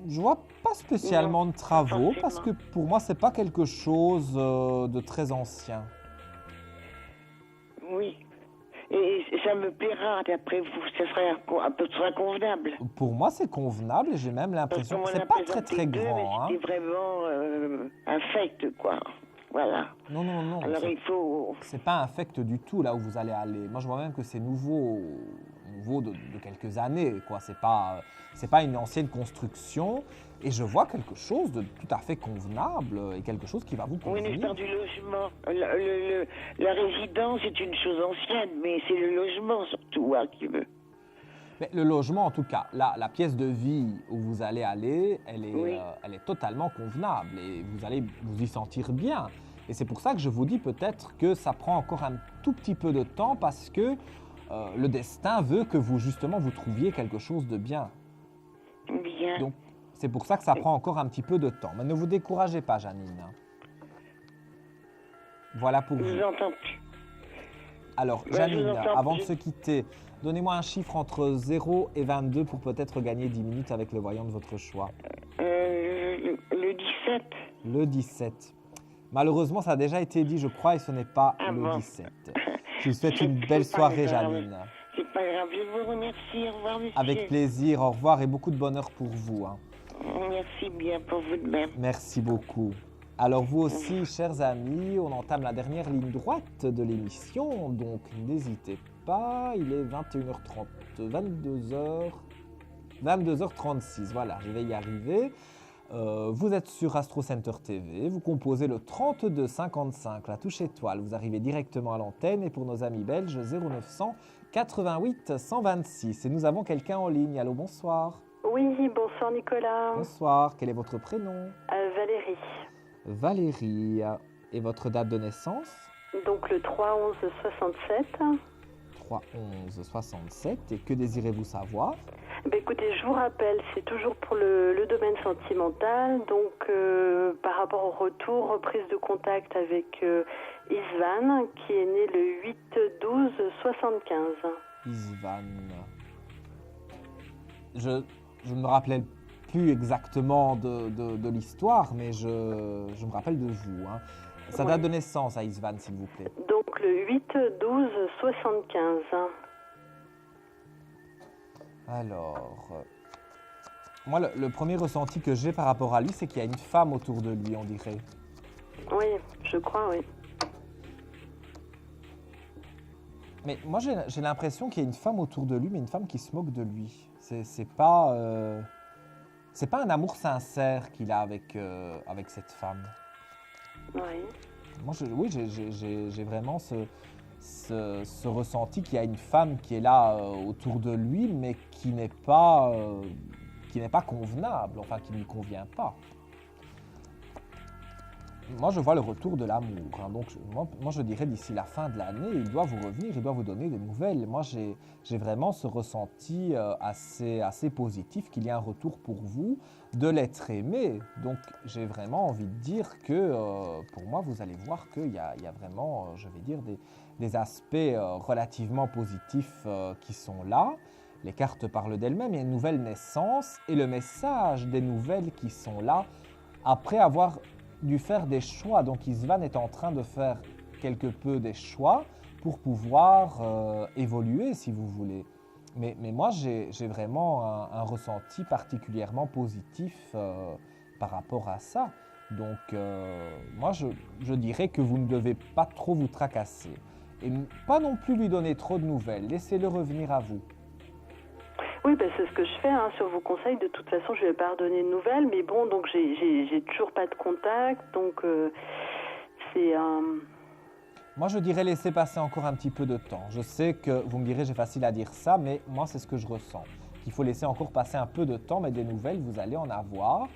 Je vois pas spécialement Non, de travaux pas parce que forcément. pour moi, c'est pas quelque chose de très ancien. Oui. Et ça me plaira, d'après vous, ça sera à peu près convenable. Pour moi, c'est convenable et j'ai même l'impression que Parce qu'on c'est m'en a pas très présenté deux, grand. Hein. mais c'était vraiment infect, quoi. Voilà. Non. Alors il faut... C'est pas infect du tout là où vous allez aller. Moi, je vois même que c'est nouveau de quelques années, quoi. C'est pas une ancienne construction. Et je vois quelque chose de tout à fait convenable et quelque chose qui va vous Oui, convenir. l'histoire du logement. La résidence est une chose ancienne, mais c'est le logement surtout qui veut. Mais le logement, en tout cas, la pièce de vie où vous allez aller, elle est totalement convenable et vous allez vous y sentir bien. Et c'est pour ça que je vous dis peut-être que ça prend encore un tout petit peu de temps parce que le destin veut que vous, justement, vous trouviez quelque chose de bien. Bien. Donc, c'est pour ça que ça prend encore un petit peu de temps. Mais ne vous découragez pas, Janine. Voilà pour vous. Je vous entends plus. Alors, Janine, avant de se quitter, donnez-moi un chiffre entre 0 et 22 pour peut-être gagner 10 minutes avec le voyant de votre choix. Le 17. Le 17. Malheureusement, ça a déjà été dit, je crois, et ce n'est pas le 17. Je vous souhaite une belle soirée, Janine. C'est pas grave, je vous remercie. Au revoir, monsieur. Avec plaisir, au revoir et beaucoup de bonheur pour vous. Hein. Merci bien pour vous de même. Merci beaucoup. Alors vous aussi, chers amis, on entame la dernière ligne droite de l'émission, donc n'hésitez pas, il est 21h30, 22h36, voilà, je vais y arriver. Vous êtes sur Astro Center TV, vous composez le 3255, la touche étoile, vous arrivez directement à l'antenne et pour nos amis belges, 0900 88 126. Et nous avons quelqu'un en ligne, allô, bonsoir. Oui, bonsoir Nicolas. Bonsoir, quel est votre prénom? Valérie. Valérie, et votre date de naissance? Donc le 3-11-67. 3-11-67, et que désirez-vous savoir? Écoutez, je vous rappelle, c'est toujours pour le domaine sentimental, donc par rapport au retour, reprise de contact avec Isvan, qui est né le 8-12-75. Isvan. Je ne me rappelais plus exactement de l'histoire, mais je me rappelle de vous. Hein. Sa date de naissance à Isvan, s'il vous plaît. Donc le 8-12-75. Alors, moi, le premier ressenti que j'ai par rapport à lui, c'est qu'il y a une femme autour de lui, on dirait. Oui, je crois, oui. Mais moi, j'ai l'impression qu'il y a une femme autour de lui, mais une femme qui se moque de lui. C'est pas un amour sincère qu'il a avec cette femme. Oui. Moi, j'ai vraiment ce ressenti qu'il y a une femme qui est là autour de lui, mais qui n'est pas convenable, enfin qui ne lui convient pas. Moi, je vois le retour de l'amour. Hein. Donc, moi, je dirais d'ici la fin de l'année, il doit vous revenir, il doit vous donner des nouvelles. Moi, j'ai vraiment ce ressenti assez positif qu'il y a un retour pour vous, de l'être aimé. Donc, j'ai vraiment envie de dire que, pour moi, vous allez voir qu'il y a vraiment, je vais dire, des aspects relativement positifs qui sont là. Les cartes parlent d'elles-mêmes, il y a une nouvelle naissance et le message des nouvelles qui sont là après avoir dû faire des choix. Donc Isvan est en train de faire quelque peu des choix pour pouvoir évoluer, si vous voulez. Mais moi, j'ai vraiment un ressenti particulièrement positif par rapport à ça. Donc moi, je dirais que vous ne devez pas trop vous tracasser. Et pas non plus lui donner trop de nouvelles. Laissez-le revenir à vous. Oui, c'est ce que je fais sur vos conseils. De toute façon, je ne vais pas redonner de nouvelles. Mais bon, donc j'ai toujours pas de contact. Donc c'est... Moi, je dirais laisser passer encore un petit peu de temps. Je sais que vous me direz, j'ai facile à dire ça, mais moi, c'est ce que je ressens. Qu'il faut laisser encore passer un peu de temps, mais des nouvelles, vous allez en avoir.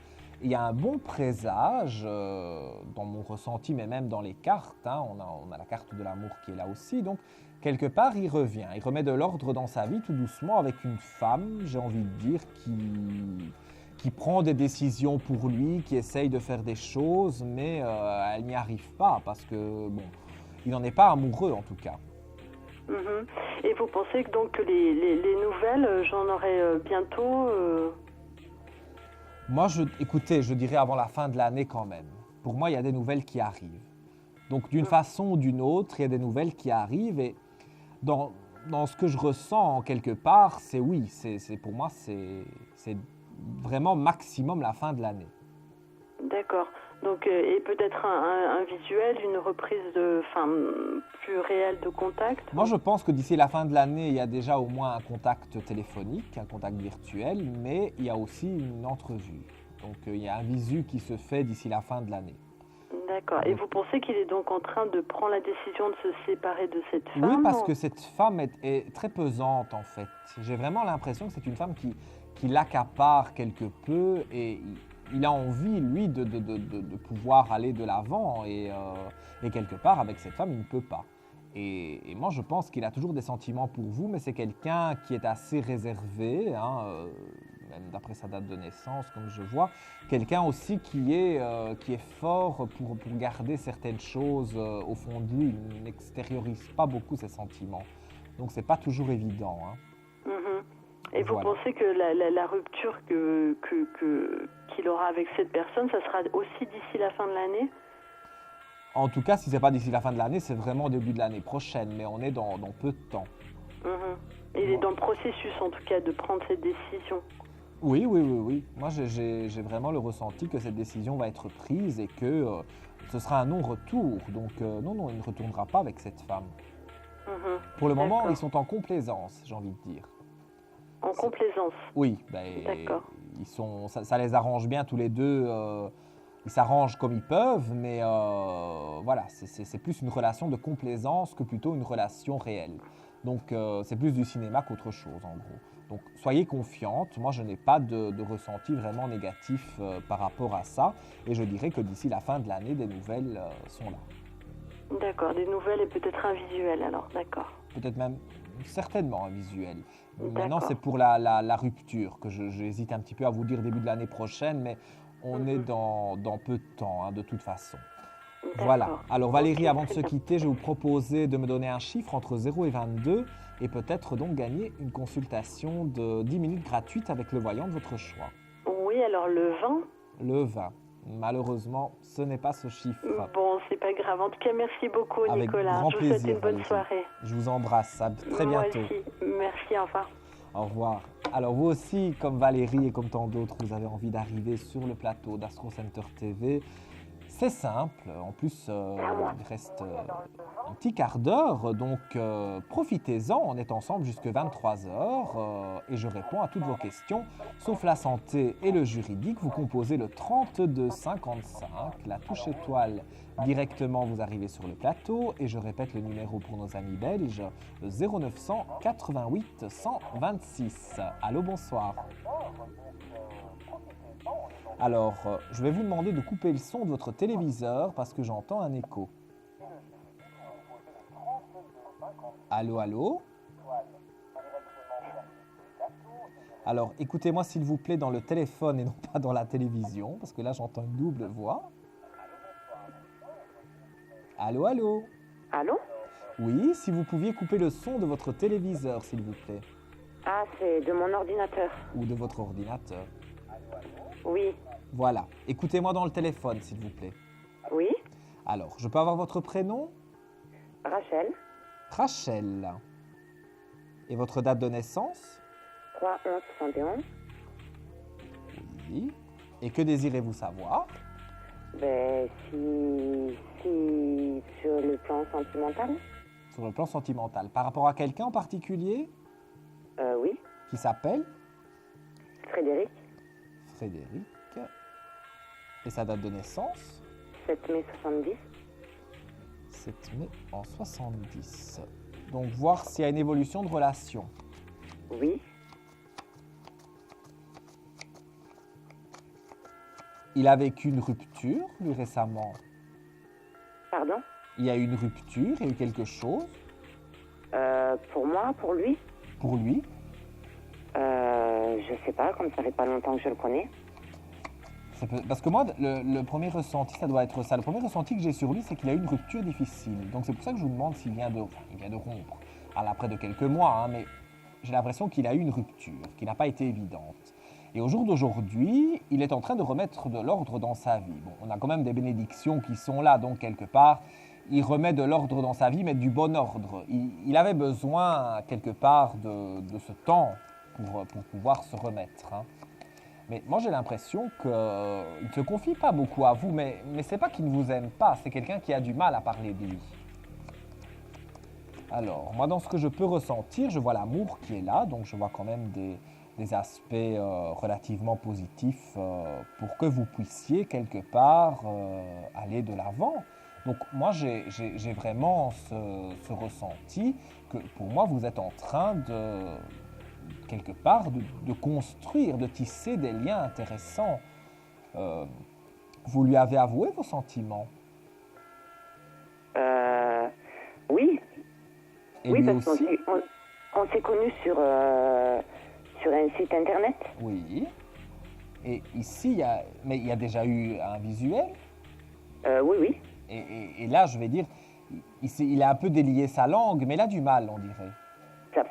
Il y a un bon présage dans mon ressenti, mais même dans les cartes. Hein, on a la carte de l'amour qui est là aussi. Donc, quelque part, il revient. Il remet de l'ordre dans sa vie tout doucement avec une femme, j'ai envie de dire, qui prend des décisions pour lui, qui essaye de faire des choses, mais elle n'y arrive pas parce que, bon, il n'en est pas amoureux en tout cas. Et vous pensez que donc les nouvelles, j'en aurai bientôt Moi, écoutez, je dirais avant la fin de l'année quand même. Pour moi, il y a des nouvelles qui arrivent. Donc, d'une façon ou d'une autre, il y a des nouvelles qui arrivent. Et dans ce que je ressens, quelque part, c'est oui. Pour moi, c'est vraiment maximum la fin de l'année. D'accord. Donc, et peut-être un visuel, une reprise plus réelle de contact. Moi, je pense que d'ici la fin de l'année, il y a déjà au moins un contact téléphonique, un contact virtuel, mais il y a aussi une entrevue. Donc, il y a un visu qui se fait d'ici la fin de l'année. D'accord. Et vous pensez qu'il est donc en train de prendre la décision de se séparer de cette femme? Oui, parce que cette femme est très pesante, en fait. J'ai vraiment l'impression que c'est une femme qui l'accapare quelque peu et il a envie, lui, de pouvoir aller de l'avant et quelque part, avec cette femme, il ne peut pas. Et moi, je pense qu'il a toujours des sentiments pour vous, mais c'est quelqu'un qui est assez réservé, hein, même d'après sa date de naissance, comme je vois. Quelqu'un aussi qui est fort pour garder certaines choses au fond de lui. Il n'extériorise pas beaucoup ses sentiments. Donc, c'est pas toujours évident. Hein. Et vous pensez que la rupture qu'il aura avec cette personne, ça sera aussi d'ici la fin de l'année? En tout cas, si ce n'est pas d'ici la fin de l'année, c'est vraiment au début de l'année prochaine, mais on est dans peu de temps. Il est dans le processus, en tout cas, de prendre cette décision. Oui. Moi, j'ai vraiment le ressenti que cette décision va être prise et que ce sera un non-retour. Donc, non, il ne retournera pas avec cette femme. Pour le moment, ils sont en complaisance, j'ai envie de dire. En complaisance? Oui, d'accord. Ça les arrange bien tous les deux. Ils s'arrangent comme ils peuvent, mais voilà, c'est plus une relation de complaisance que plutôt une relation réelle. Donc, c'est plus du cinéma qu'autre chose, en gros. Donc, soyez confiante. Moi, je n'ai pas de ressenti vraiment négatif par rapport à ça. Et je dirais que d'ici la fin de l'année, des nouvelles sont là. D'accord, des nouvelles et peut-être un visuel, alors, d'accord. Peut-être même, certainement un visuel. Maintenant, c'est pour la rupture que j'hésite un petit peu à vous dire début de l'année prochaine, mais on est dans peu de temps, hein, de toute façon. Voilà. Alors Valérie, avant de se quitter, je vais vous proposer de me donner un chiffre entre 0 et 22 et peut-être donc gagner une consultation de 10 minutes gratuite avec le voyant de votre choix. Oui, alors le 20 ? Le 20. Malheureusement, ce n'est pas ce chiffre. Bon, c'est pas grave. En tout cas, merci beaucoup, avec Nicolas. Grand je vous plaisir, souhaite une bonne Valérie. soirée. Je vous embrasse. À très bientôt. Moi aussi. Merci, au revoir. Au revoir. Alors vous aussi, comme Valérie et comme tant d'autres, vous avez envie d'arriver sur le plateau d'Astro Center TV. C'est simple, en plus il reste un petit quart d'heure, donc profitez-en, on est ensemble jusque 23h et je réponds à toutes vos questions, sauf la santé et le juridique. Vous composez le 3255, la touche étoile, directement vous arrivez sur le plateau et je répète le numéro pour nos amis belges, le 0900 88 126. Allô, bonsoir. Alors, je vais vous demander de couper le son de votre téléviseur parce que j'entends un écho. Allô, allô? Alors, écoutez-moi s'il vous plaît dans le téléphone et non pas dans la télévision parce que là, j'entends une double voix. Allô, allô? Allô? Oui, si vous pouviez couper le son de votre téléviseur, s'il vous plaît. Ah, c'est de mon ordinateur. Ou de votre ordinateur. Oui. Voilà. Écoutez-moi dans le téléphone, s'il vous plaît. Oui. Alors, je peux avoir votre prénom? Rachel. Rachel. Et votre date de naissance? 3/11/71. Oui. Et que désirez-vous savoir? Ben, si sur le plan sentimental. Sur le plan sentimental. Par rapport à quelqu'un en particulier? Oui. Qui s'appelle? Frédéric. Frédéric. Et sa date de naissance? 7 mai 70. 7 mai en 70. Donc, voir s'il y a une évolution de relation. Oui. Il a vécu une rupture, lui, récemment. Pardon? Il y a eu une rupture, il y a eu quelque chose. Pour moi, pour lui? Pour lui? Je sais pas, comme ça fait pas longtemps que je le connais. Parce que moi, le premier ressenti, ça doit être ça. Le premier ressenti que j'ai sur lui, c'est qu'il a eu une rupture difficile. Donc c'est pour ça que je vous demande s'il vient de rompre. Alors, après de quelques mois, hein, mais j'ai l'impression qu'il a eu une rupture, qui n'a pas été évidente. Et au jour d'aujourd'hui, il est en train de remettre de l'ordre dans sa vie. Bon, on a quand même des bénédictions qui sont là, donc quelque part, il remet de l'ordre dans sa vie, mais du bon ordre. Il avait besoin, quelque part, de ce temps pour pouvoir se remettre. Hein. Mais moi, j'ai l'impression qu'il ne se confie pas beaucoup à vous, mais ce n'est pas qu'il ne vous aime pas, c'est quelqu'un qui a du mal à parler de lui. Alors, moi, dans ce que je peux ressentir, je vois l'amour qui est là, donc je vois quand même des aspects relativement positifs pour que vous puissiez, quelque part, aller de l'avant. Donc, moi, j'ai vraiment ce ressenti que, pour moi, vous êtes en train de, quelque part, de construire, de tisser des liens intéressants. Vous lui avez avoué vos sentiments? Oui. Et oui, lui parce aussi? qu'on s'est connus sur un site internet. Oui. Et ici, il y a déjà eu un visuel? Oui, oui. Et là, je vais dire, il a un peu délié sa langue, mais il a du mal, on dirait. Ça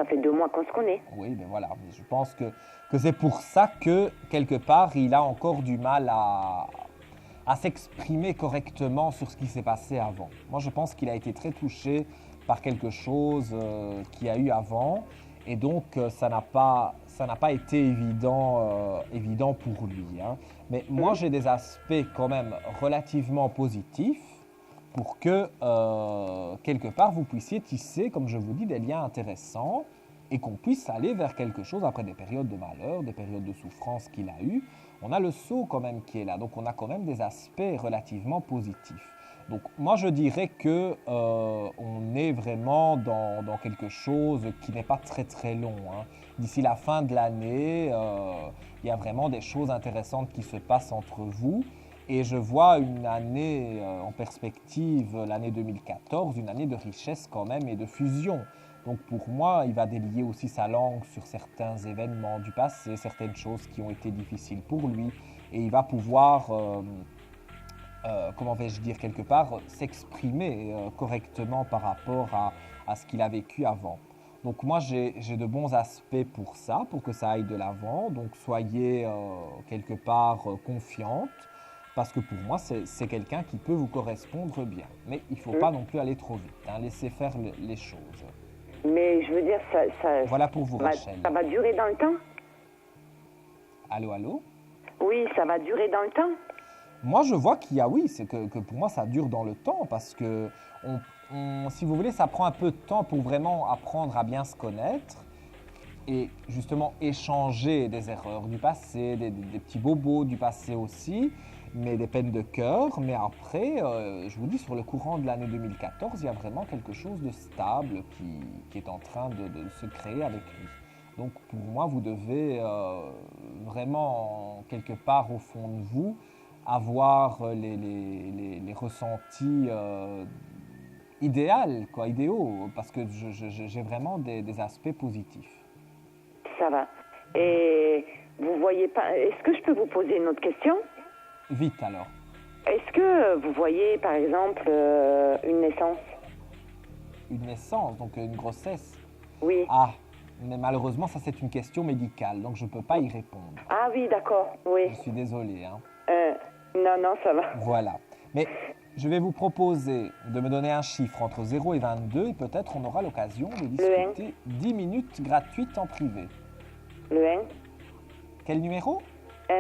fait 2 mois qu'on se connaît. Oui, mais voilà. Je pense que c'est pour ça que, quelque part, il a encore du mal à s'exprimer correctement sur ce qui s'est passé avant. Moi, je pense qu'il a été très touché par quelque chose qu'il y a eu avant. Et donc, ça n'a pas été évident pour lui. Hein. Mais moi, j'ai des aspects quand même relativement positifs pour que, quelque part, vous puissiez tisser, comme je vous dis, des liens intéressants et qu'on puisse aller vers quelque chose après des périodes de malheur, des périodes de souffrance qu'il a eues. On a le sceau quand même qui est là, donc on a quand même des aspects relativement positifs. Donc moi je dirais que on est vraiment dans quelque chose qui n'est pas très très long. Hein. D'ici la fin de l'année, il y a vraiment des choses intéressantes qui se passent entre vous. Et je vois une année en perspective, l'année 2014, une année de richesse quand même et de fusion. Donc pour moi, il va délier aussi sa langue sur certains événements du passé, certaines choses qui ont été difficiles pour lui. Et il va pouvoir, comment vais-je dire, quelque part, s'exprimer correctement par rapport à ce qu'il a vécu avant. Donc moi, j'ai de bons aspects pour ça, pour que ça aille de l'avant. Donc soyez quelque part confiante. Parce que pour moi, c'est quelqu'un qui peut vous correspondre bien. Mais il ne faut pas non plus aller trop vite. Hein. Laissez faire les choses. Mais je veux dire, voilà pour vous, Rachel. Ça va durer dans le temps? Allô, allô? Oui, ça va durer dans le temps? Moi, je vois qu'il y a, oui, c'est que pour moi, ça dure dans le temps. Parce que, si vous voulez, ça prend un peu de temps pour vraiment apprendre à bien se connaître. Et justement, échanger des erreurs du passé, des petits bobos du passé aussi. Mais des peines de cœur, mais après, je vous dis, sur le courant de l'année 2014, il y a vraiment quelque chose de stable qui est en train de se créer avec lui. Donc pour moi, vous devez vraiment, quelque part au fond de vous, avoir les ressentis idéaux, parce que j'ai vraiment des aspects positifs. Ça va. Et vous voyez pas... Est-ce que je peux vous poser une autre question ? Vite alors. Est-ce que vous voyez, par exemple, une naissance? Une naissance, donc une grossesse? Oui. Ah, mais malheureusement, ça c'est une question médicale, donc je ne peux pas y répondre. Ah oui, d'accord, oui. Je suis désolé. Hein. Non, ça va. Voilà. Mais je vais vous proposer de me donner un chiffre entre 0 et 22 et peut-être on aura l'occasion de discuter 10 minutes gratuites en privé. Le 1. Quel numéro? 1.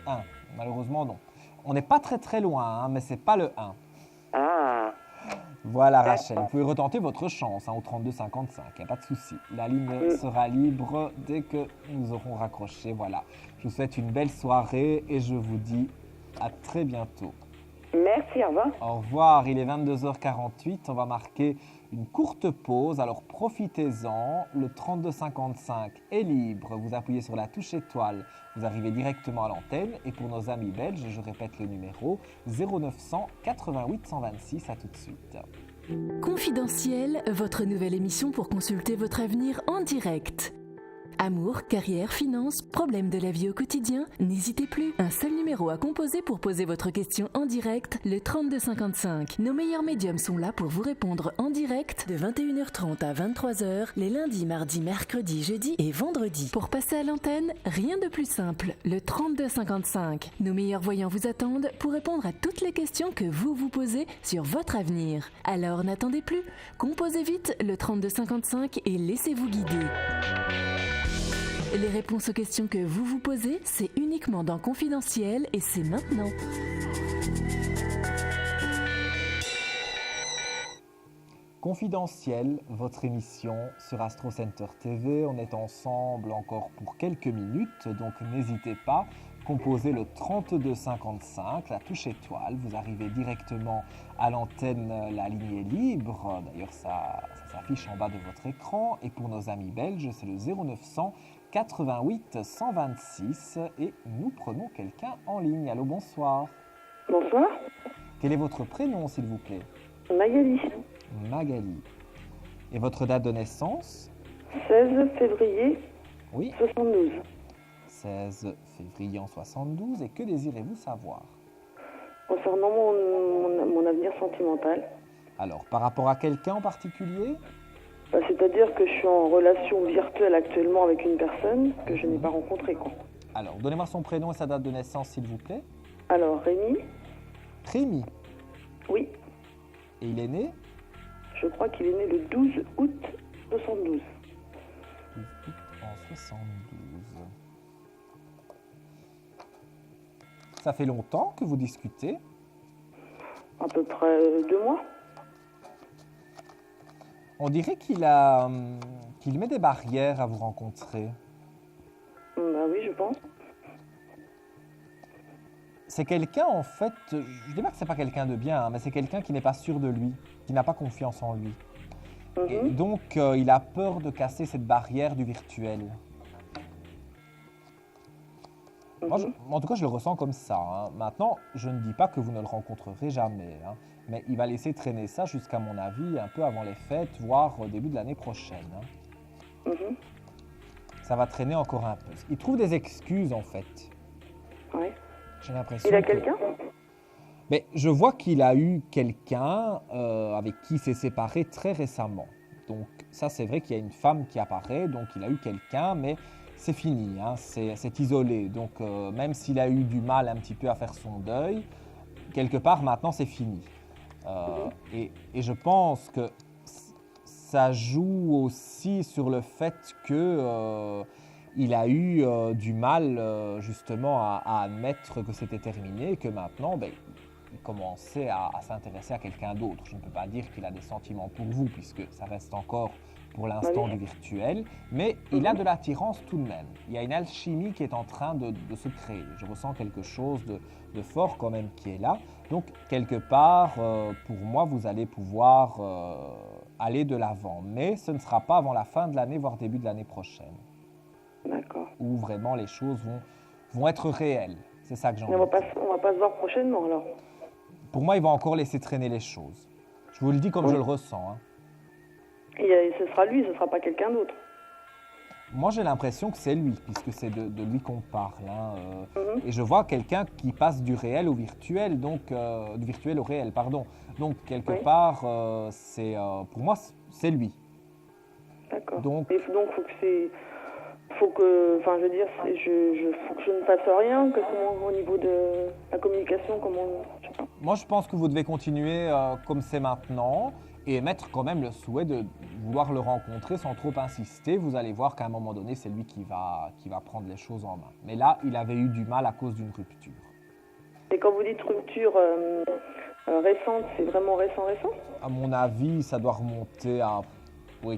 1. Malheureusement, non. On n'est pas très très loin, hein, mais ce n'est pas le 1. Ah. Voilà, Rachel. Vous pouvez retenter votre chance au 3255. Il n'y a pas de souci. La ligne sera libre dès que nous aurons raccroché. Voilà. Je vous souhaite une belle soirée et je vous dis à très bientôt. Merci, au revoir. Au revoir, il est 22h48, on va marquer une courte pause, alors profitez-en. Le 3255 est libre, vous appuyez sur la touche étoile, vous arrivez directement à l'antenne. Et pour nos amis belges, je répète le numéro 0900 88 126, à tout de suite. Confidentiel, votre nouvelle émission pour consulter votre avenir en direct. Amour, carrière, finances, problèmes de la vie au quotidien, n'hésitez plus. Un seul numéro à composer pour poser votre question en direct, le 3255. Nos meilleurs médiums sont là pour vous répondre en direct de 21h30 à 23h, les lundis, mardis, mercredis, jeudis et vendredis. Pour passer à l'antenne, rien de plus simple, le 3255. Nos meilleurs voyants vous attendent pour répondre à toutes les questions que vous vous posez sur votre avenir. Alors n'attendez plus, composez vite le 3255 et laissez-vous guider. Les réponses aux questions que vous vous posez, c'est uniquement dans Confidentiel et c'est maintenant. Confidentiel, votre émission sur Astro Center TV. On est ensemble encore pour quelques minutes, donc n'hésitez pas. Composez le 3255, la touche étoile. Vous arrivez directement à l'antenne, la ligne est libre. D'ailleurs, ça s'affiche en bas de votre écran. Et pour nos amis belges, c'est le 0900 88 126 et nous prenons quelqu'un en ligne. Allô, bonsoir. Bonsoir. Quel est votre prénom, s'il vous plaît? Magali. Magali. Et votre date de naissance? 16 février oui. 72. 16 février en 72. Et que désirez-vous savoir? Concernant mon avenir sentimental. Alors, par rapport à quelqu'un en particulier? C'est-à-dire que je suis en relation virtuelle actuellement avec une personne que je n'ai pas rencontrée. Alors, donnez-moi son prénom et sa date de naissance, s'il vous plaît. Alors, Rémi. Rémi? Oui. Et il est né? Je crois qu'il est né le 12 août 72. 12 août en 72. Ça fait longtemps que vous discutez? À peu près 2 mois. On dirait qu'il met des barrières à vous rencontrer. Bah oui, je pense. C'est quelqu'un, en fait, je dis pas que c'est pas quelqu'un de bien, mais c'est quelqu'un qui n'est pas sûr de lui, qui n'a pas confiance en lui. Et donc, il a peur de casser cette barrière du virtuel. Moi, en tout cas, je le ressens comme ça. Hein. Maintenant, je ne dis pas que vous ne le rencontrerez jamais, hein, mais il va laisser traîner ça jusqu'à mon avis un peu avant les fêtes, voire au début de l'année prochaine. Hein. Ça va traîner encore un peu. Il trouve des excuses, en fait. Oui. J'ai l'impression. Il a quelqu'un? Mais je vois qu'il a eu quelqu'un avec qui il s'est séparé très récemment. Donc ça, c'est vrai qu'il y a une femme qui apparaît, donc il a eu quelqu'un, mais c'est fini, hein, c'est isolé. Donc même s'il a eu du mal un petit peu à faire son deuil, quelque part maintenant c'est fini. Et je pense que ça joue aussi sur le fait que il a eu du mal justement à admettre que c'était terminé et que maintenant il commençait à s'intéresser à quelqu'un d'autre. Je ne peux pas dire qu'il a des sentiments pour vous puisque ça reste encore pour l'instant du virtuel, mais il a de l'attirance tout de même. Il y a une alchimie qui est en train de se créer. Je ressens quelque chose de fort quand même qui est là. Donc, quelque part, pour moi, vous allez pouvoir aller de l'avant. Mais ce ne sera pas avant la fin de l'année, voire début de l'année prochaine. D'accord. Où vraiment les choses vont être réelles. C'est ça que j'en dis. On va pas se voir prochainement, alors? Pour moi, il va encore laisser traîner les choses. Je vous le dis comme je le ressens. Hein. Et ce sera lui, ce ne sera pas quelqu'un d'autre. Moi, j'ai l'impression que c'est lui, puisque c'est de lui qu'on parle. Hein, Et je vois quelqu'un qui passe du réel au virtuel, donc du virtuel au réel, pardon. Donc, quelque part, pour moi, c'est lui. D'accord. Donc, faut que je ne fasse rien, au niveau de la communication, je sais pas. Moi, je pense que vous devez continuer comme c'est maintenant. Et mettre quand même le souhait de vouloir le rencontrer sans trop insister. Vous allez voir qu'à un moment donné, c'est lui qui va prendre les choses en main. Mais là, il avait eu du mal à cause d'une rupture. Et quand vous dites rupture récente, c'est vraiment récent? À mon avis, ça doit remonter à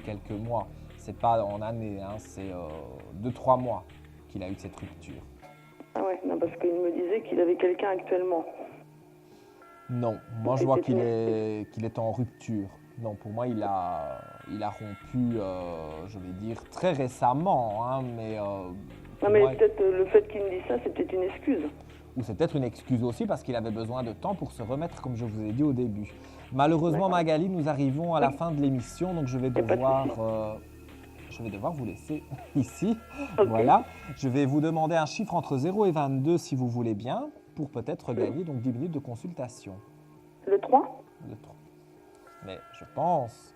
quelques mois. C'est pas en année, hein, c'est 2-3 mois qu'il a eu cette rupture. Ah ouais, non, parce qu'il me disait qu'il avait quelqu'un actuellement. Non, moi je vois qu'il est en rupture. Non, pour moi il a rompu, je vais dire, très récemment, hein, mais... non mais peut-être le fait qu'il me dise ça, c'est peut-être une excuse. Ou c'est peut-être une excuse aussi parce qu'il avait besoin de temps pour se remettre, comme je vous ai dit au début. Malheureusement, Magali, nous arrivons à la fin de l'émission, donc je vais devoir vous laisser ici. Okay. Voilà. Je vais vous demander un chiffre entre 0 et 22 si vous voulez bien, pour peut-être gagner donc 10 minutes de consultation. Le 3 ? Le 3. Mais je pense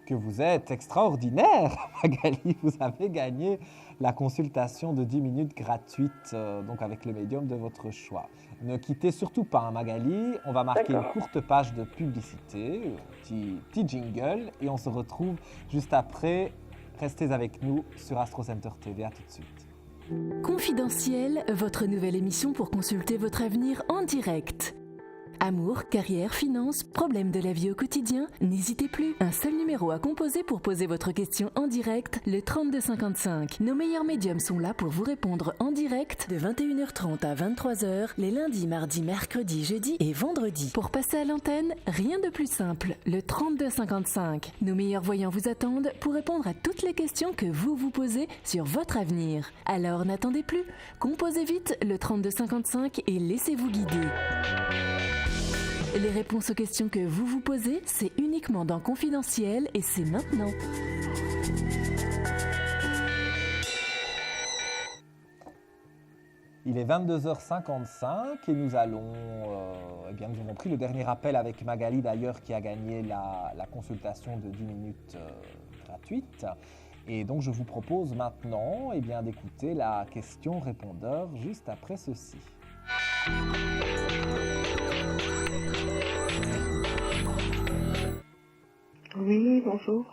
que vous êtes extraordinaire, Magali. Vous avez gagné la consultation de 10 minutes gratuite, donc avec le médium de votre choix. Ne quittez surtout pas, hein, Magali. On va marquer une courte page de publicité, petit jingle, et on se retrouve juste après. Restez avec nous sur Astro Center TV. À tout de suite. Confidentiel, votre nouvelle émission pour consulter votre avenir en direct. Amour, carrière, finances, problèmes de la vie au quotidien, n'hésitez plus. Un seul numéro à composer pour poser votre question en direct, le 3255. Nos meilleurs médiums sont là pour vous répondre en direct de 21h30 à 23h, les lundis, mardis, mercredis, jeudis et vendredis. Pour passer à l'antenne, rien de plus simple, le 3255. Nos meilleurs voyants vous attendent pour répondre à toutes les questions que vous vous posez sur votre avenir. Alors n'attendez plus, composez vite le 3255 et laissez-vous guider. Les réponses aux questions que vous vous posez, c'est uniquement dans Confidentiel et c'est maintenant. Il est 22h55 et nous allons, nous avons pris le dernier appel avec Magali d'ailleurs qui a gagné la consultation de 10 minutes gratuite. Et donc je vous propose maintenant d'écouter la question répondeur juste après ceci. Oui, bonjour.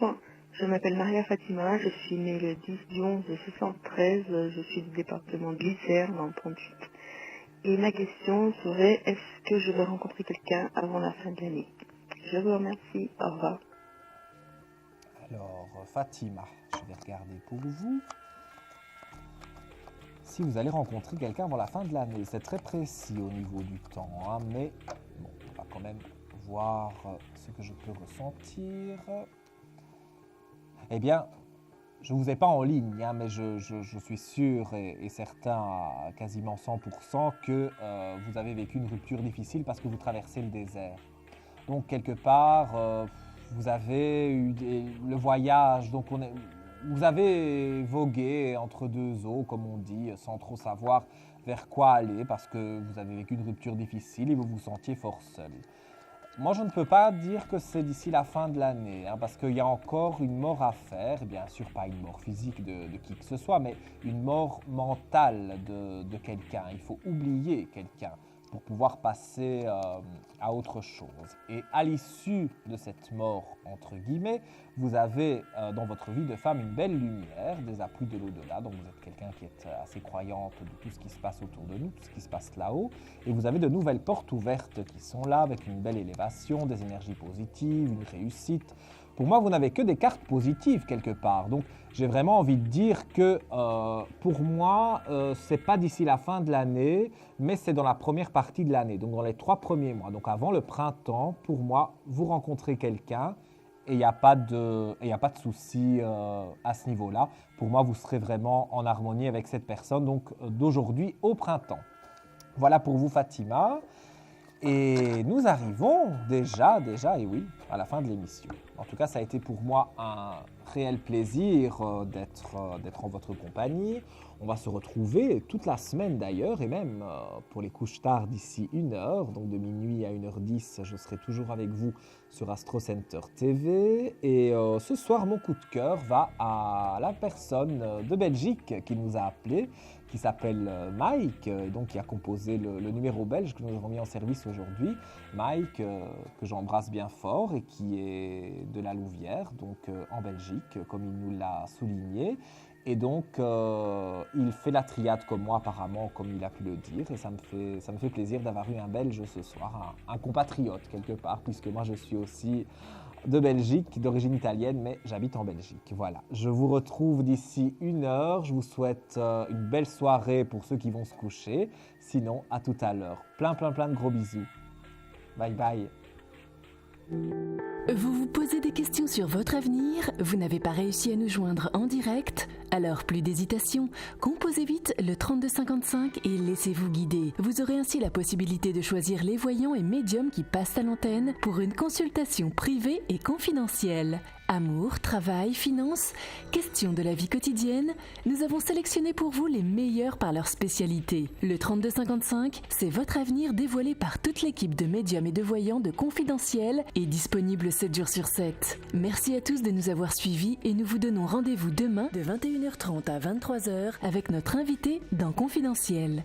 Je m'appelle Maria Fatima, je suis née le 10/11/73, je suis du département de l'Isère, dans le 38. Et ma question serait, est-ce que je vais rencontrer quelqu'un avant la fin de l'année? Je vous remercie, au revoir. Alors, Fatima, je vais regarder pour vous. Si vous allez rencontrer quelqu'un avant la fin de l'année, c'est très précis au niveau du temps, hein, mais bon, on va quand même voir ce que je peux ressentir. Eh bien, je ne vous ai pas en ligne, hein, mais je suis sûr et certain à quasiment 100% que vous avez vécu une rupture difficile parce que vous traversez le désert. Donc, quelque part, vous avez eu le voyage, donc vous avez vogué entre deux eaux, comme on dit, sans trop savoir vers quoi aller parce que vous avez vécu une rupture difficile et vous vous sentiez fort seul. Moi, je ne peux pas dire que c'est d'ici la fin de l'année, hein, parce qu'il y a encore une mort à faire, bien sûr pas une mort physique de qui que ce soit, mais une mort mentale de quelqu'un. Il faut oublier quelqu'un pour pouvoir passer à autre chose. Et à l'issue de cette mort, entre guillemets, vous avez dans votre vie de femme une belle lumière, des appuis de l'au-delà. Donc vous êtes quelqu'un qui est assez croyante de tout ce qui se passe autour de nous, tout ce qui se passe là-haut. Et vous avez de nouvelles portes ouvertes qui sont là, avec une belle élévation, des énergies positives, une réussite. Pour moi, vous n'avez que des cartes positives quelque part. Donc, j'ai vraiment envie de dire que pour moi, ce n'est pas d'ici la fin de l'année, mais c'est dans la première partie de l'année, donc dans les 3 premiers mois. Donc, avant le printemps, pour moi, vous rencontrez quelqu'un et il n'y a pas de souci à ce niveau-là. Pour moi, vous serez vraiment en harmonie avec cette personne, donc d'aujourd'hui au printemps. Voilà pour vous, Fatima. Et nous arrivons déjà, et oui, à la fin de l'émission. En tout cas, ça a été pour moi un réel plaisir d'être en votre compagnie. On va se retrouver toute la semaine d'ailleurs, et même pour les couches tard d'ici 1h, donc de minuit à 1h10, je serai toujours avec vous sur Astro Center TV. Et ce soir, mon coup de cœur va à la personne de Belgique qui nous a appelés, qui s'appelle Mike, donc qui a composé le numéro belge que nous avons mis en service aujourd'hui. Mike, que j'embrasse bien fort et qui est de la Louvière, donc en Belgique, comme il nous l'a souligné. Et donc, il fait la triade comme moi apparemment, comme il a pu le dire. Et ça me fait plaisir d'avoir eu un Belge ce soir, un compatriote quelque part, puisque moi je suis aussi de Belgique, d'origine italienne, mais j'habite en Belgique. Voilà, je vous retrouve d'ici 1h. Je vous souhaite une belle soirée pour ceux qui vont se coucher. Sinon, à tout à l'heure. Plein de gros bisous. Bye bye. Vous vous posez des questions sur votre avenir? Vous n'avez pas réussi à nous joindre en direct? Alors plus d'hésitation, composez vite le 3255 et laissez-vous guider. Vous aurez ainsi la possibilité de choisir les voyants et médiums qui passent à l'antenne pour une consultation privée et confidentielle. Amour, travail, finances, questions de la vie quotidienne, nous avons sélectionné pour vous les meilleurs par leur spécialité. Le 3255, c'est votre avenir dévoilé par toute l'équipe de médiums et de voyants de Confidentiel et disponible 7 jours sur 7. Merci à tous de nous avoir suivis et nous vous donnons rendez-vous demain de 21h30 à 23h avec notre invité dans Confidentiel.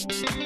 Thank you.